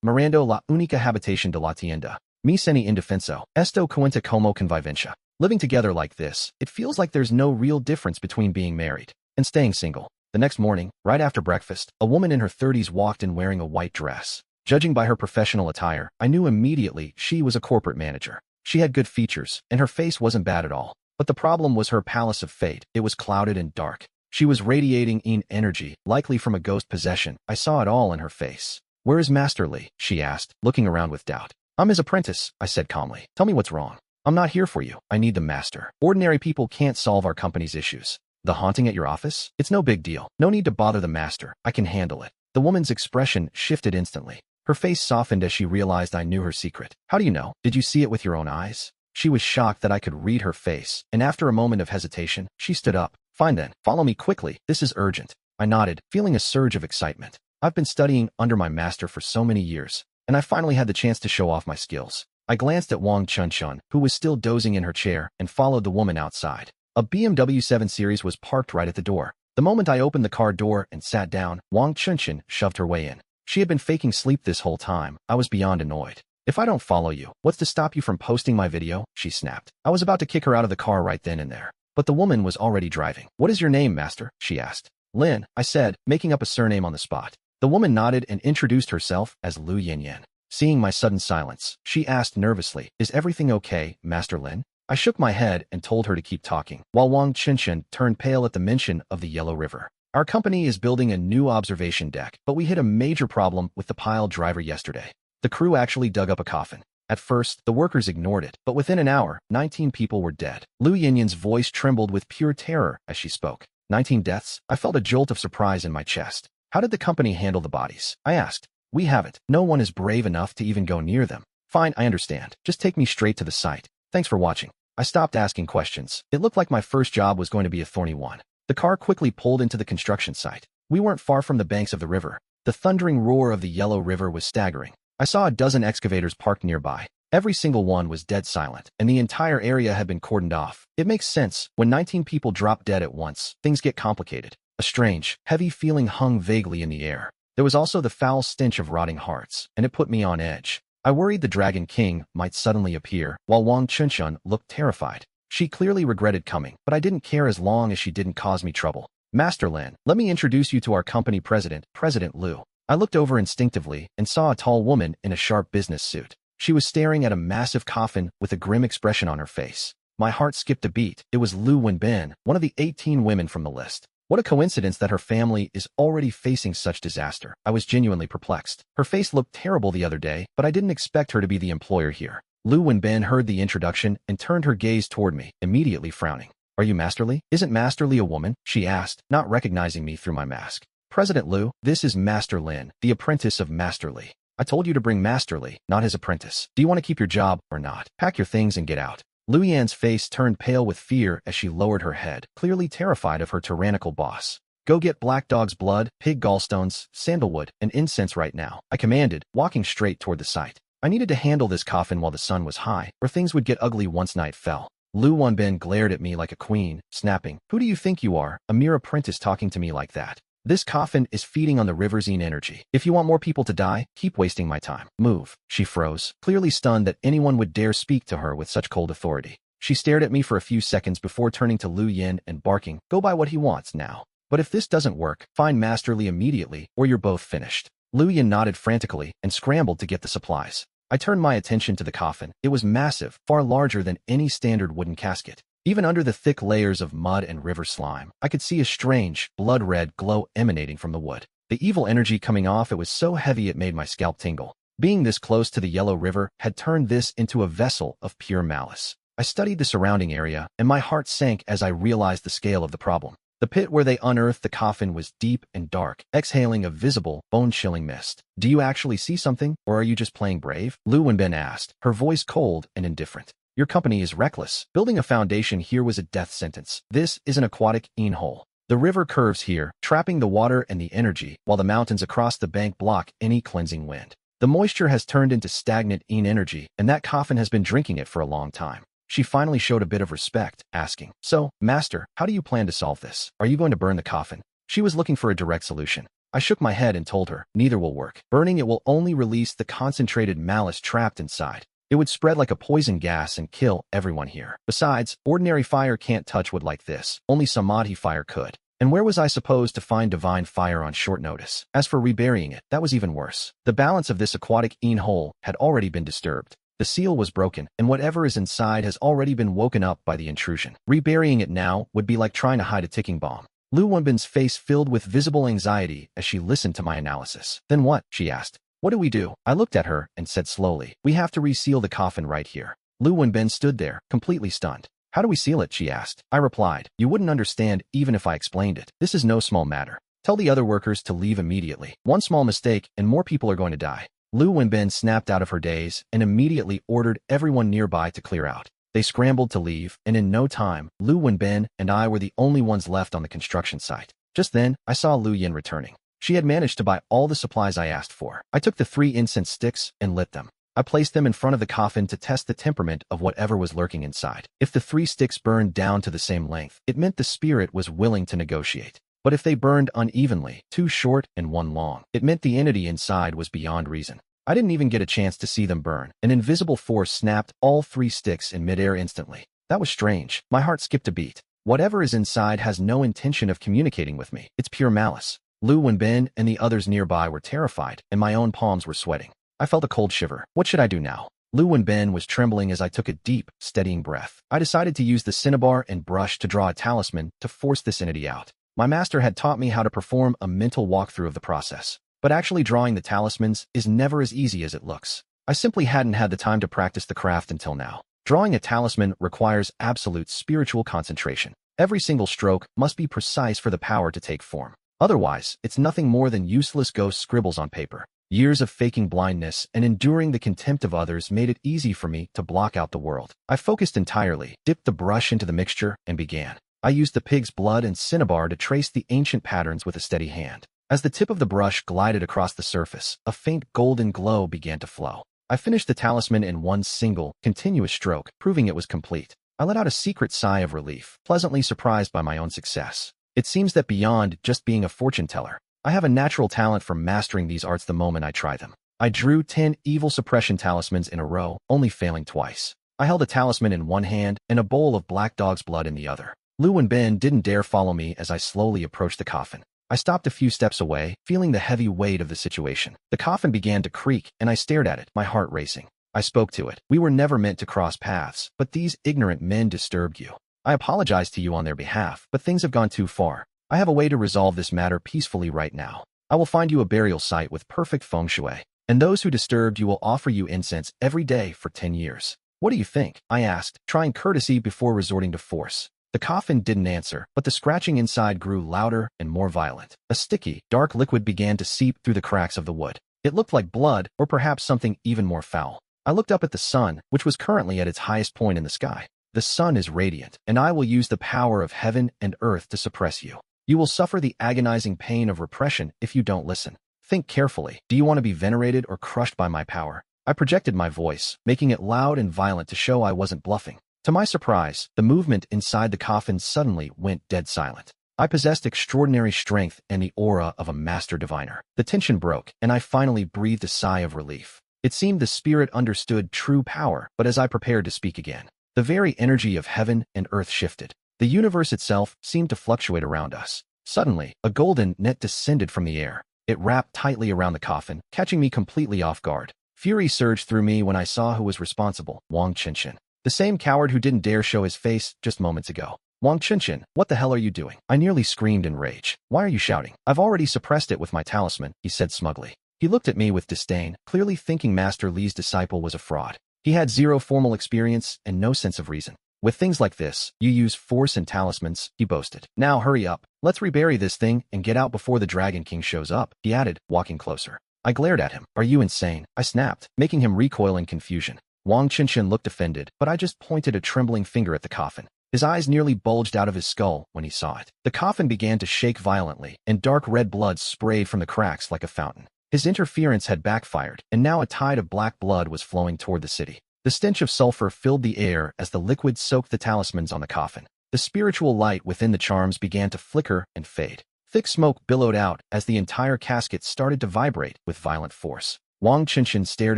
Mirando la única habitación de la tienda. Me sentí indefenso. Esto cuenta como convivencia. Living together like this, it feels like there's no real difference between being married and staying single. The next morning, right after breakfast, a woman in her 30s walked in wearing a white dress. Judging by her professional attire, I knew immediately she was a corporate manager. She had good features, and her face wasn't bad at all. But the problem was her palace of fate. It was clouded and dark. She was radiating energy, likely from a ghost possession. I saw it all in her face. "Where is Master Li?" she asked, looking around with doubt. "I'm his apprentice," I said calmly. "Tell me what's wrong." "I'm not here for you. I need the master. Ordinary people can't solve our company's issues." "The haunting at your office? It's no big deal. No need to bother the master. I can handle it." The woman's expression shifted instantly. Her face softened as she realized I knew her secret. "How do you know? Did you see it with your own eyes?" She was shocked that I could read her face, and after a moment of hesitation, she stood up. "Fine then, follow me quickly. This is urgent." I nodded, feeling a surge of excitement. I've been studying under my master for so many years, and I finally had the chance to show off my skills. I glanced at Wang Qinshan, who was still dozing in her chair, and followed the woman outside. A BMW 7 Series was parked right at the door. The moment I opened the car door and sat down, Wang Chunshan shoved her way in. She had been faking sleep this whole time. I was beyond annoyed. "If I don't follow you, what's to stop you from posting my video?" she snapped. I was about to kick her out of the car right then and there. But the woman was already driving. "What is your name, master?" she asked. "Lin," I said, making up a surname on the spot. The woman nodded and introduced herself as Lu Yanyan. Seeing my sudden silence, she asked nervously, "Is everything okay, Master Lin?" I shook my head and told her to keep talking, while Wang Chunshan turned pale at the mention of the Yellow River. "Our company is building a new observation deck, but we hit a major problem with the pile driver yesterday. The crew actually dug up a coffin. At first, the workers ignored it, but within an hour, 19 people were dead." Lu Yanyan's voice trembled with pure terror as she spoke. 19 deaths? I felt a jolt of surprise in my chest. "How did the company handle the bodies?" I asked. "We haven't. No one is brave enough to even go near them." "Fine, I understand. Just take me straight to the site. Thanks for watching." I stopped asking questions. It looked like my first job was going to be a thorny one. The car quickly pulled into the construction site. We weren't far from the banks of the river. The thundering roar of the Yellow River was staggering. I saw a dozen excavators parked nearby. Every single one was dead silent, and the entire area had been cordoned off. It makes sense. When 19 people drop dead at once, things get complicated. A strange, heavy feeling hung vaguely in the air. There was also the foul stench of rotting hearts, and it put me on edge. I worried the Dragon King might suddenly appear, while Wang Chunshan looked terrified. She clearly regretted coming, but I didn't care as long as she didn't cause me trouble. "Master Lin, let me introduce you to our company president, President Lu." I looked over instinctively and saw a tall woman in a sharp business suit. She was staring at a massive coffin with a grim expression on her face. My heart skipped a beat. It was Lu Wenbin, one of the 18 women from the list. What a coincidence that her family is already facing such disaster. I was genuinely perplexed. Her face looked terrible the other day, but I didn't expect her to be the employer here. Lu Wenbin heard the introduction and turned her gaze toward me, immediately frowning. "Are you Master Li?" "Isn't Master Li a woman?" she asked, not recognizing me through my mask. "President Lu, this is Master Lin, the apprentice of Master Li. I told you to bring Master Li, not his apprentice. Do you want to keep your job or not? Pack your things and get out." Lu Yan's face turned pale with fear as she lowered her head, clearly terrified of her tyrannical boss. "Go get Black Dog's blood, pig gallstones, sandalwood, and incense right now," I commanded, walking straight toward the site. I needed to handle this coffin while the sun was high, or things would get ugly once night fell. Lu Wenbin glared at me like a queen, snapping, "Who do you think you are, a mere apprentice talking to me like that? This coffin is feeding on the river's energy. If you want more people to die, keep wasting my time. Move." She froze, clearly stunned that anyone would dare speak to her with such cold authority. She stared at me for a few seconds before turning to Lu Yan and barking, "Go buy what he wants now. But if this doesn't work, find Master Li immediately, or you're both finished." Lu Yan nodded frantically and scrambled to get the supplies. I turned my attention to the coffin. It was massive, far larger than any standard wooden casket. Even under the thick layers of mud and river slime, I could see a strange, blood-red glow emanating from the wood. The evil energy coming off it was so heavy it made my scalp tingle. Being this close to the Yellow River had turned this into a vessel of pure malice. I studied the surrounding area, and my heart sank as I realized the scale of the problem. The pit where they unearthed the coffin was deep and dark, exhaling a visible, bone-chilling mist. "Do you actually see something, or are you just playing brave?" Lu Wenbin asked, her voice cold and indifferent. "Your company is reckless. Building a foundation here was a death sentence. This is an aquatic hole. The river curves here, trapping the water and the energy, while the mountains across the bank block any cleansing wind. The moisture has turned into stagnant energy, and that coffin has been drinking it for a long time." She finally showed a bit of respect, asking, "So, Master, how do you plan to solve this? Are you going to burn the coffin?" She was looking for a direct solution. I shook my head and told her, "Neither will work. Burning it will only release the concentrated malice trapped inside. It would spread like a poison gas and kill everyone here. Besides, ordinary fire can't touch wood like this. Only samadhi fire could. And where was I supposed to find divine fire on short notice? As for reburying it, that was even worse. The balance of this aquatic hole had already been disturbed. The seal was broken, and whatever is inside has already been woken up by the intrusion. Reburying it now would be like trying to hide a ticking bomb." Lu Wenbin's face filled with visible anxiety as she listened to my analysis. "Then what?" she asked. "What do we do?" I looked at her and said slowly, "We have to reseal the coffin right here." Lu Wenbin stood there, completely stunned. "How do we seal it?" she asked. I replied, "You wouldn't understand even if I explained it. This is no small matter. Tell the other workers to leave immediately. One small mistake and more people are going to die." Lu Wenbin snapped out of her daze and immediately ordered everyone nearby to clear out. They scrambled to leave, and in no time, Lu Wenbin and I were the only ones left on the construction site. Just then, I saw Lu Yan returning. She had managed to buy all the supplies I asked for. I took the 3 incense sticks and lit them. I placed them in front of the coffin to test the temperament of whatever was lurking inside. If the 3 sticks burned down to the same length, it meant the spirit was willing to negotiate. But if they burned unevenly, 2 short and 1 long, it meant the entity inside was beyond reason. I didn't even get a chance to see them burn. An invisible force snapped all 3 sticks in midair instantly. That was strange. My heart skipped a beat. Whatever is inside has no intention of communicating with me. It's pure malice. Lu Wenbin and the others nearby were terrified, and my own palms were sweating. I felt a cold shiver. What should I do now? Lu Wenbin was trembling as I took a deep, steadying breath. I decided to use the cinnabar and brush to draw a talisman to force this entity out. My master had taught me how to perform a mental walkthrough of the process. But actually drawing the talismans is never as easy as it looks. I simply hadn't had the time to practice the craft until now. Drawing a talisman requires absolute spiritual concentration. Every single stroke must be precise for the power to take form. Otherwise, it's nothing more than useless ghost scribbles on paper. Years of faking blindness and enduring the contempt of others made it easy for me to block out the world. I focused entirely, dipped the brush into the mixture, and began. I used the pig's blood and cinnabar to trace the ancient patterns with a steady hand. As the tip of the brush glided across the surface, a faint golden glow began to flow. I finished the talisman in one single, continuous stroke, proving it was complete. I let out a secret sigh of relief, pleasantly surprised by my own success. It seems that beyond just being a fortune teller, I have a natural talent for mastering these arts the moment I try them. I drew 10 evil suppression talismans in a row, only failing twice. I held a talisman in one hand and a bowl of black dog's blood in the other. Lu Wenbin didn't dare follow me as I slowly approached the coffin. I stopped a few steps away, feeling the heavy weight of the situation. The coffin began to creak, and I stared at it, my heart racing. I spoke to it. We were never meant to cross paths, but these ignorant men disturbed you. I apologize to you on their behalf, but things have gone too far. I have a way to resolve this matter peacefully right now. I will find you a burial site with perfect feng shui, and those who disturbed you will offer you incense every day for 10 years. What do you think? I asked, trying courtesy before resorting to force. The coffin didn't answer, but the scratching inside grew louder and more violent. A sticky, dark liquid began to seep through the cracks of the wood. It looked like blood, or perhaps something even more foul. I looked up at the sun, which was currently at its highest point in the sky. The sun is radiant, and I will use the power of heaven and earth to suppress you. You will suffer the agonizing pain of repression if you don't listen. Think carefully. Do you want to be venerated or crushed by my power? I projected my voice, making it loud and violent to show I wasn't bluffing. To my surprise, the movement inside the coffin suddenly went dead silent. I possessed extraordinary strength and the aura of a master diviner. The tension broke, and I finally breathed a sigh of relief. It seemed the spirit understood true power, but as I prepared to speak again, the very energy of heaven and earth shifted. The universe itself seemed to fluctuate around us. Suddenly, a golden net descended from the air. It wrapped tightly around the coffin, catching me completely off guard. Fury surged through me when I saw who was responsible, Wang Qinshan. The same coward who didn't dare show his face just moments ago. Wang Qinshan, what the hell are you doing? I nearly screamed in rage. Why are you shouting? I've already suppressed it with my talisman, he said smugly. He looked at me with disdain, clearly thinking Master Li's disciple was a fraud. He had zero formal experience and no sense of reason. With things like this, you use force and talismans, he boasted. Now hurry up. Let's rebury this thing and get out before the Dragon King shows up, he added, walking closer. I glared at him. Are you insane? I snapped, making him recoil in confusion. Wang Qinshan looked offended, but I just pointed a trembling finger at the coffin. His eyes nearly bulged out of his skull when he saw it. The coffin began to shake violently, and dark red blood sprayed from the cracks like a fountain. His interference had backfired, and now a tide of black blood was flowing toward the city. The stench of sulfur filled the air as the liquid soaked the talismans on the coffin. The spiritual light within the charms began to flicker and fade. Thick smoke billowed out as the entire casket started to vibrate with violent force. Wang Qinshan stared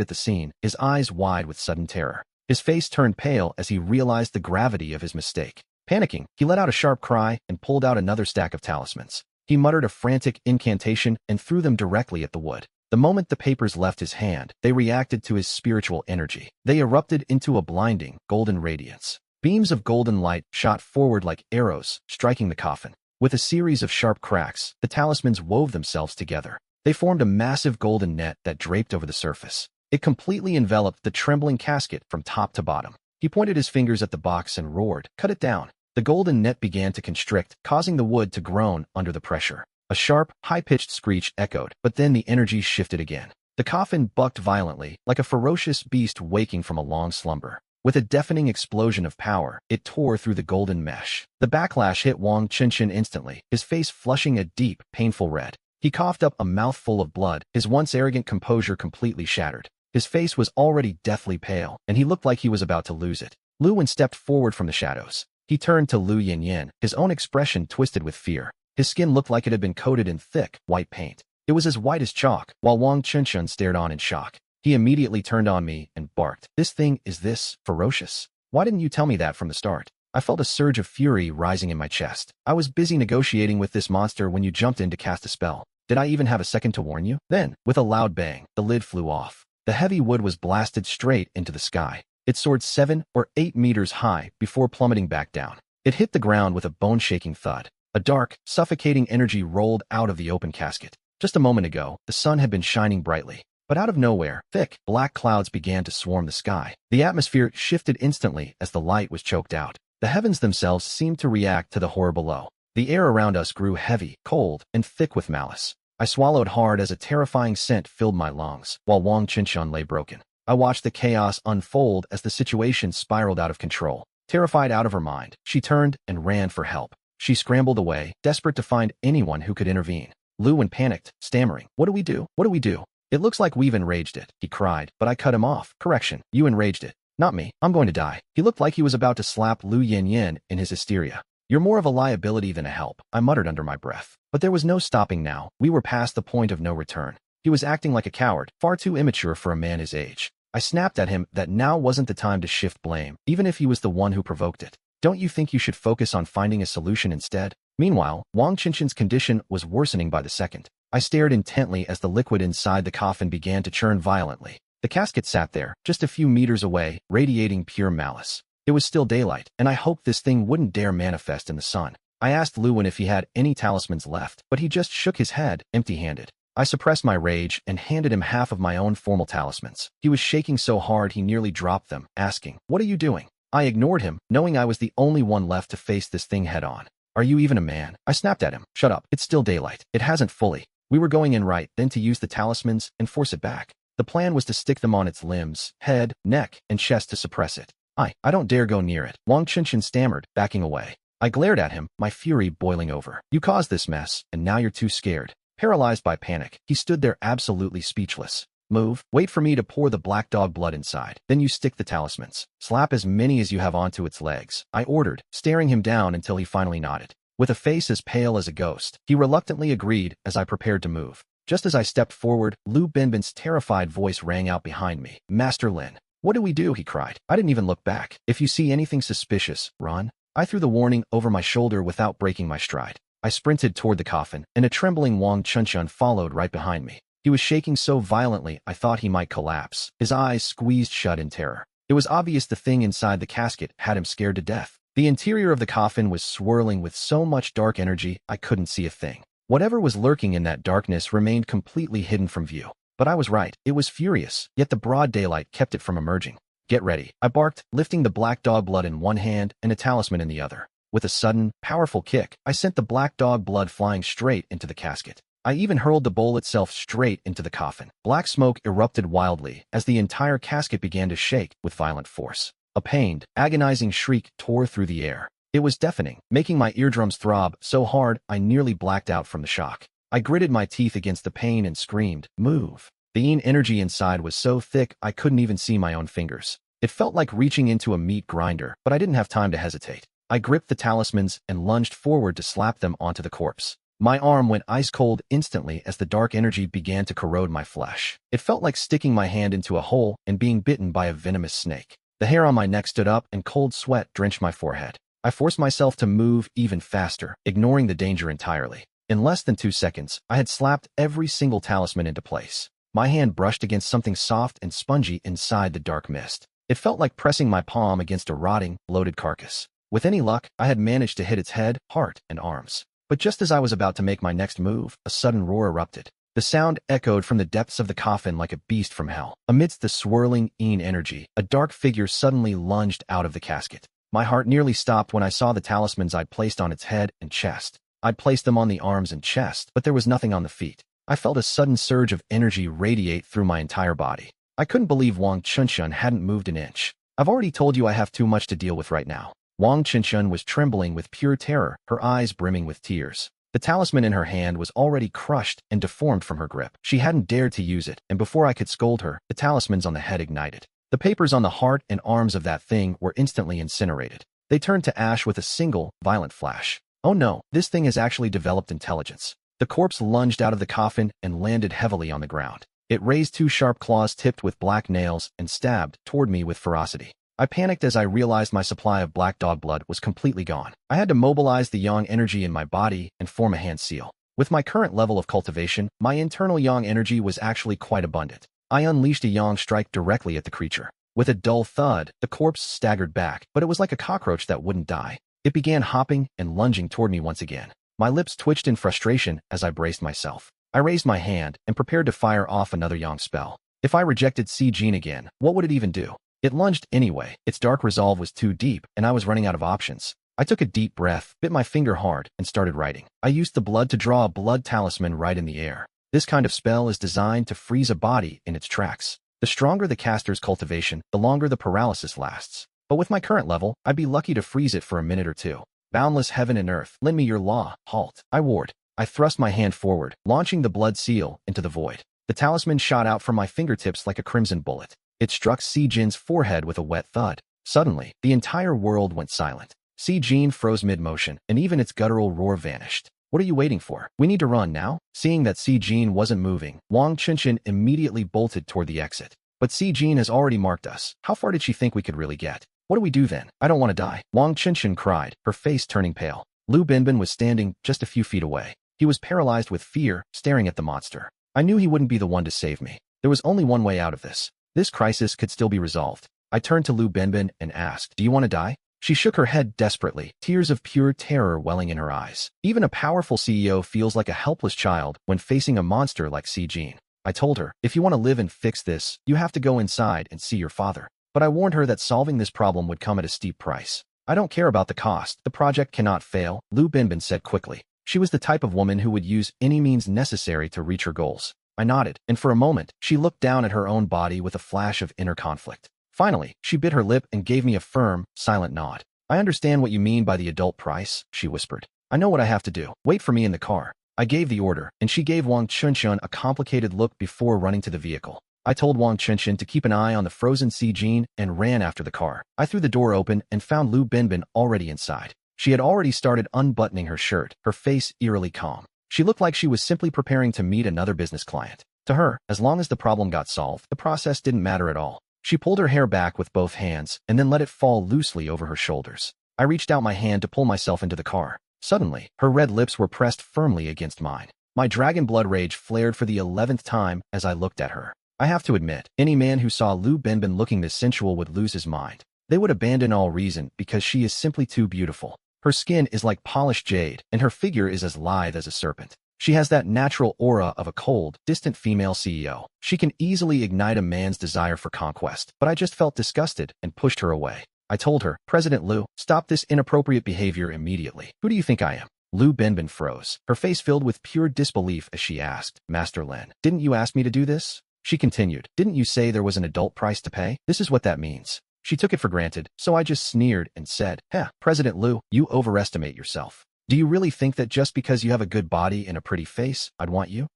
at the scene, his eyes wide with sudden terror. His face turned pale as he realized the gravity of his mistake. Panicking, he let out a sharp cry and pulled out another stack of talismans. He muttered a frantic incantation and threw them directly at the wood. The moment the papers left his hand, they reacted to his spiritual energy. They erupted into a blinding, golden radiance. Beams of golden light shot forward like arrows, striking the coffin. With a series of sharp cracks, the talismans wove themselves together. They formed a massive golden net that draped over the surface. It completely enveloped the trembling casket from top to bottom. He pointed his fingers at the box and roared, "Cut it down." The golden net began to constrict, causing the wood to groan under the pressure. A sharp, high-pitched screech echoed, but then the energy shifted again. The coffin bucked violently, like a ferocious beast waking from a long slumber. With a deafening explosion of power, it tore through the golden mesh. The backlash hit Wang Qinshan instantly, his face flushing a deep, painful red. He coughed up a mouthful of blood, his once arrogant composure completely shattered. His face was already deathly pale, and he looked like he was about to lose it. Lu Wen stepped forward from the shadows. He turned to Lu Yin, his own expression twisted with fear. His skin looked like it had been coated in thick, white paint. It was as white as chalk, while Wang Chunshun stared on in shock. He immediately turned on me and barked, "This thing is this ferocious? Why didn't you tell me that from the start?" I felt a surge of fury rising in my chest. I was busy negotiating with this monster when you jumped in to cast a spell. Did I even have a second to warn you? Then, with a loud bang, the lid flew off. The heavy wood was blasted straight into the sky. It soared 7 or 8 meters high before plummeting back down. It hit the ground with a bone-shaking thud. A dark, suffocating energy rolled out of the open casket. Just a moment ago, the sun had been shining brightly. But out of nowhere, thick, black clouds began to swarm the sky. The atmosphere shifted instantly as the light was choked out. The heavens themselves seemed to react to the horror below. The air around us grew heavy, cold, and thick with malice. I swallowed hard as a terrifying scent filled my lungs, while Wang Chunshun lay broken. I watched the chaos unfold as the situation spiraled out of control. Terrified out of her mind, she turned and ran for help. She scrambled away, desperate to find anyone who could intervene. Lu Wen panicked, stammering, "What do we do? What do we do? It looks like we've enraged it," he cried, but I cut him off. "Correction, you enraged it. Not me. I'm going to die." He looked like he was about to slap Lu Yin in his hysteria. "You're more of a liability than a help," I muttered under my breath. But there was no stopping now. We were past the point of no return. He was acting like a coward, far too immature for a man his age. I snapped at him that now wasn't the time to shift blame, even if he was the one who provoked it. "Don't you think you should focus on finding a solution instead?" Meanwhile, Wang Chunshun's condition was worsening by the second. I stared intently as the liquid inside the coffin began to churn violently. The casket sat there, just a few meters away, radiating pure malice. It was still daylight, and I hoped this thing wouldn't dare manifest in the sun. I asked Lu Wen if he had any talismans left, but he just shook his head, empty-handed. I suppressed my rage and handed him half of my own formal talismans. He was shaking so hard he nearly dropped them, asking, "What are you doing?" I ignored him, knowing I was the only one left to face this thing head-on. "Are you even a man?" I snapped at him. "Shut up. It's still daylight. It hasn't fully." We were going in right, then to use the talismans and force it back. The plan was to stick them on its limbs, head, neck, and chest to suppress it. I don't dare go near it," Wang Chunshun stammered, backing away. I glared at him, my fury boiling over. "You caused this mess, and now you're too scared." Paralyzed by panic, he stood there absolutely speechless. "Move, wait for me to pour the black dog blood inside. Then you stick the talismans. Slap as many as you have onto its legs," I ordered, staring him down until he finally nodded. With a face as pale as a ghost, he reluctantly agreed as I prepared to move. Just as I stepped forward, Lu Binbin's terrified voice rang out behind me. "Master Lin, what do we do?" he cried. I didn't even look back. "If you see anything suspicious, run." I threw the warning over my shoulder without breaking my stride. I sprinted toward the coffin, and a trembling Wang Chunshun followed right behind me. He was shaking so violently I thought he might collapse, his eyes squeezed shut in terror. It was obvious the thing inside the casket had him scared to death. The interior of the coffin was swirling with so much dark energy I couldn't see a thing. Whatever was lurking in that darkness remained completely hidden from view. But I was right. It was furious, yet the broad daylight kept it from emerging. "Get ready," I barked, lifting the black dog blood in one hand and a talisman in the other. With a sudden, powerful kick, I sent the black dog blood flying straight into the casket. I even hurled the bowl itself straight into the coffin. Black smoke erupted wildly as the entire casket began to shake with violent force. A pained, agonizing shriek tore through the air. It was deafening, making my eardrums throb so hard I nearly blacked out from the shock. I gritted my teeth against the pain and screamed, "Move." The energy inside was so thick I couldn't even see my own fingers. It felt like reaching into a meat grinder, but I didn't have time to hesitate. I gripped the talismans and lunged forward to slap them onto the corpse. My arm went ice cold instantly as the dark energy began to corrode my flesh. It felt like sticking my hand into a hole and being bitten by a venomous snake. The hair on my neck stood up and cold sweat drenched my forehead. I forced myself to move even faster, ignoring the danger entirely. In less than 2 seconds, I had slapped every single talisman into place. My hand brushed against something soft and spongy inside the dark mist. It felt like pressing my palm against a rotting, bloated carcass. With any luck, I had managed to hit its head, heart, and arms. But just as I was about to make my next move, a sudden roar erupted. The sound echoed from the depths of the coffin like a beast from hell. Amidst the swirling energy, a dark figure suddenly lunged out of the casket. My heart nearly stopped when I saw the talismans I'd placed on its head and chest. I'd placed them on the arms and chest, but there was nothing on the feet. I felt a sudden surge of energy radiate through my entire body. I couldn't believe Wang Chunshun hadn't moved an inch. "I've already told you I have too much to deal with right now." Wang Chunshun was trembling with pure terror, her eyes brimming with tears. The talisman in her hand was already crushed and deformed from her grip. She hadn't dared to use it, and before I could scold her, the talismans on the head ignited. The papers on the heart and arms of that thing were instantly incinerated. They turned to ash with a single, violent flash. Oh no, this thing has actually developed intelligence. The corpse lunged out of the coffin and landed heavily on the ground. It raised two sharp claws tipped with black nails and stabbed toward me with ferocity. I panicked as I realized my supply of black dog blood was completely gone. I had to mobilize the yang energy in my body and form a hand seal. With my current level of cultivation, my internal yang energy was actually quite abundant. I unleashed a yang strike directly at the creature. With a dull thud, the corpse staggered back, but it was like a cockroach that wouldn't die. It began hopping and lunging toward me once again. My lips twitched in frustration as I braced myself. I raised my hand and prepared to fire off another yang spell. If I rejected Si Jin again, what would it even do? It lunged anyway. Its dark resolve was too deep, and I was running out of options. I took a deep breath, bit my finger hard, and started writing. I used the blood to draw a blood talisman right in the air. This kind of spell is designed to freeze a body in its tracks. The stronger the caster's cultivation, the longer the paralysis lasts. But with my current level, I'd be lucky to freeze it for a minute or two. Boundless heaven and earth, lend me your law, halt. I warred. I thrust my hand forward, launching the blood seal into the void. The talisman shot out from my fingertips like a crimson bullet. It struck Si Jin's forehead with a wet thud. Suddenly, the entire world went silent. Si Jin froze mid-motion, and even its guttural roar vanished. What are you waiting for? We need to run now? Seeing that Si Jin wasn't moving, Wang Chunshin immediately bolted toward the exit. But Si Jin has already marked us. How far did she think we could really get? What do we do then? I don't want to die, Wang Chunshin cried, her face turning pale. Lu Binbin was standing just a few feet away. He was paralyzed with fear, staring at the monster. I knew he wouldn't be the one to save me. There was only one way out of this. This crisis could still be resolved. I turned to Lu Binbin and asked, "Do you want to die?" She shook her head desperately, tears of pure terror welling in her eyes. Even a powerful CEO feels like a helpless child when facing a monster like Si Jin. I told her, "If you want to live and fix this, you have to go inside and see your father." But I warned her that solving this problem would come at a steep price. "I don't care about the cost. The project cannot fail," Lu Binbin said quickly. She was the type of woman who would use any means necessary to reach her goals. I nodded, and for a moment, she looked down at her own body with a flash of inner conflict. Finally, she bit her lip and gave me a firm, silent nod. "I understand what you mean by the adult price," she whispered. "I know what I have to do. Wait for me in the car." I gave the order, and she gave Wang Chunshin a complicated look before running to the vehicle. I told Wang Chunshin to keep an eye on the frozen Si Jin and ran after the car. I threw the door open and found Lu Binbin already inside. She had already started unbuttoning her shirt, her face eerily calm. She looked like she was simply preparing to meet another business client. To her, as long as the problem got solved, the process didn't matter at all. She pulled her hair back with both hands and then let it fall loosely over her shoulders. I reached out my hand to pull myself into the car. Suddenly, her red lips were pressed firmly against mine. My dragon blood rage flared for the 11th time as I looked at her. I have to admit, any man who saw Lu Binbin looking this sensual would lose his mind. They would abandon all reason because she is simply too beautiful. Her skin is like polished jade, and her figure is as lithe as a serpent. She has that natural aura of a cold, distant female CEO. She can easily ignite a man's desire for conquest, but I just felt disgusted and pushed her away. I told her, "President Lu, stop this inappropriate behavior immediately. Who do you think I am?" Lu Binbin froze, her face filled with pure disbelief as she asked, "Master Lin, didn't you ask me to do this?" She continued, "Didn't you say there was an adult price to pay? This is what that means." She took it for granted, so I just sneered and said, President Lu, you overestimate yourself. Do you really think that just because you have a good body and a pretty face, I'd want you?"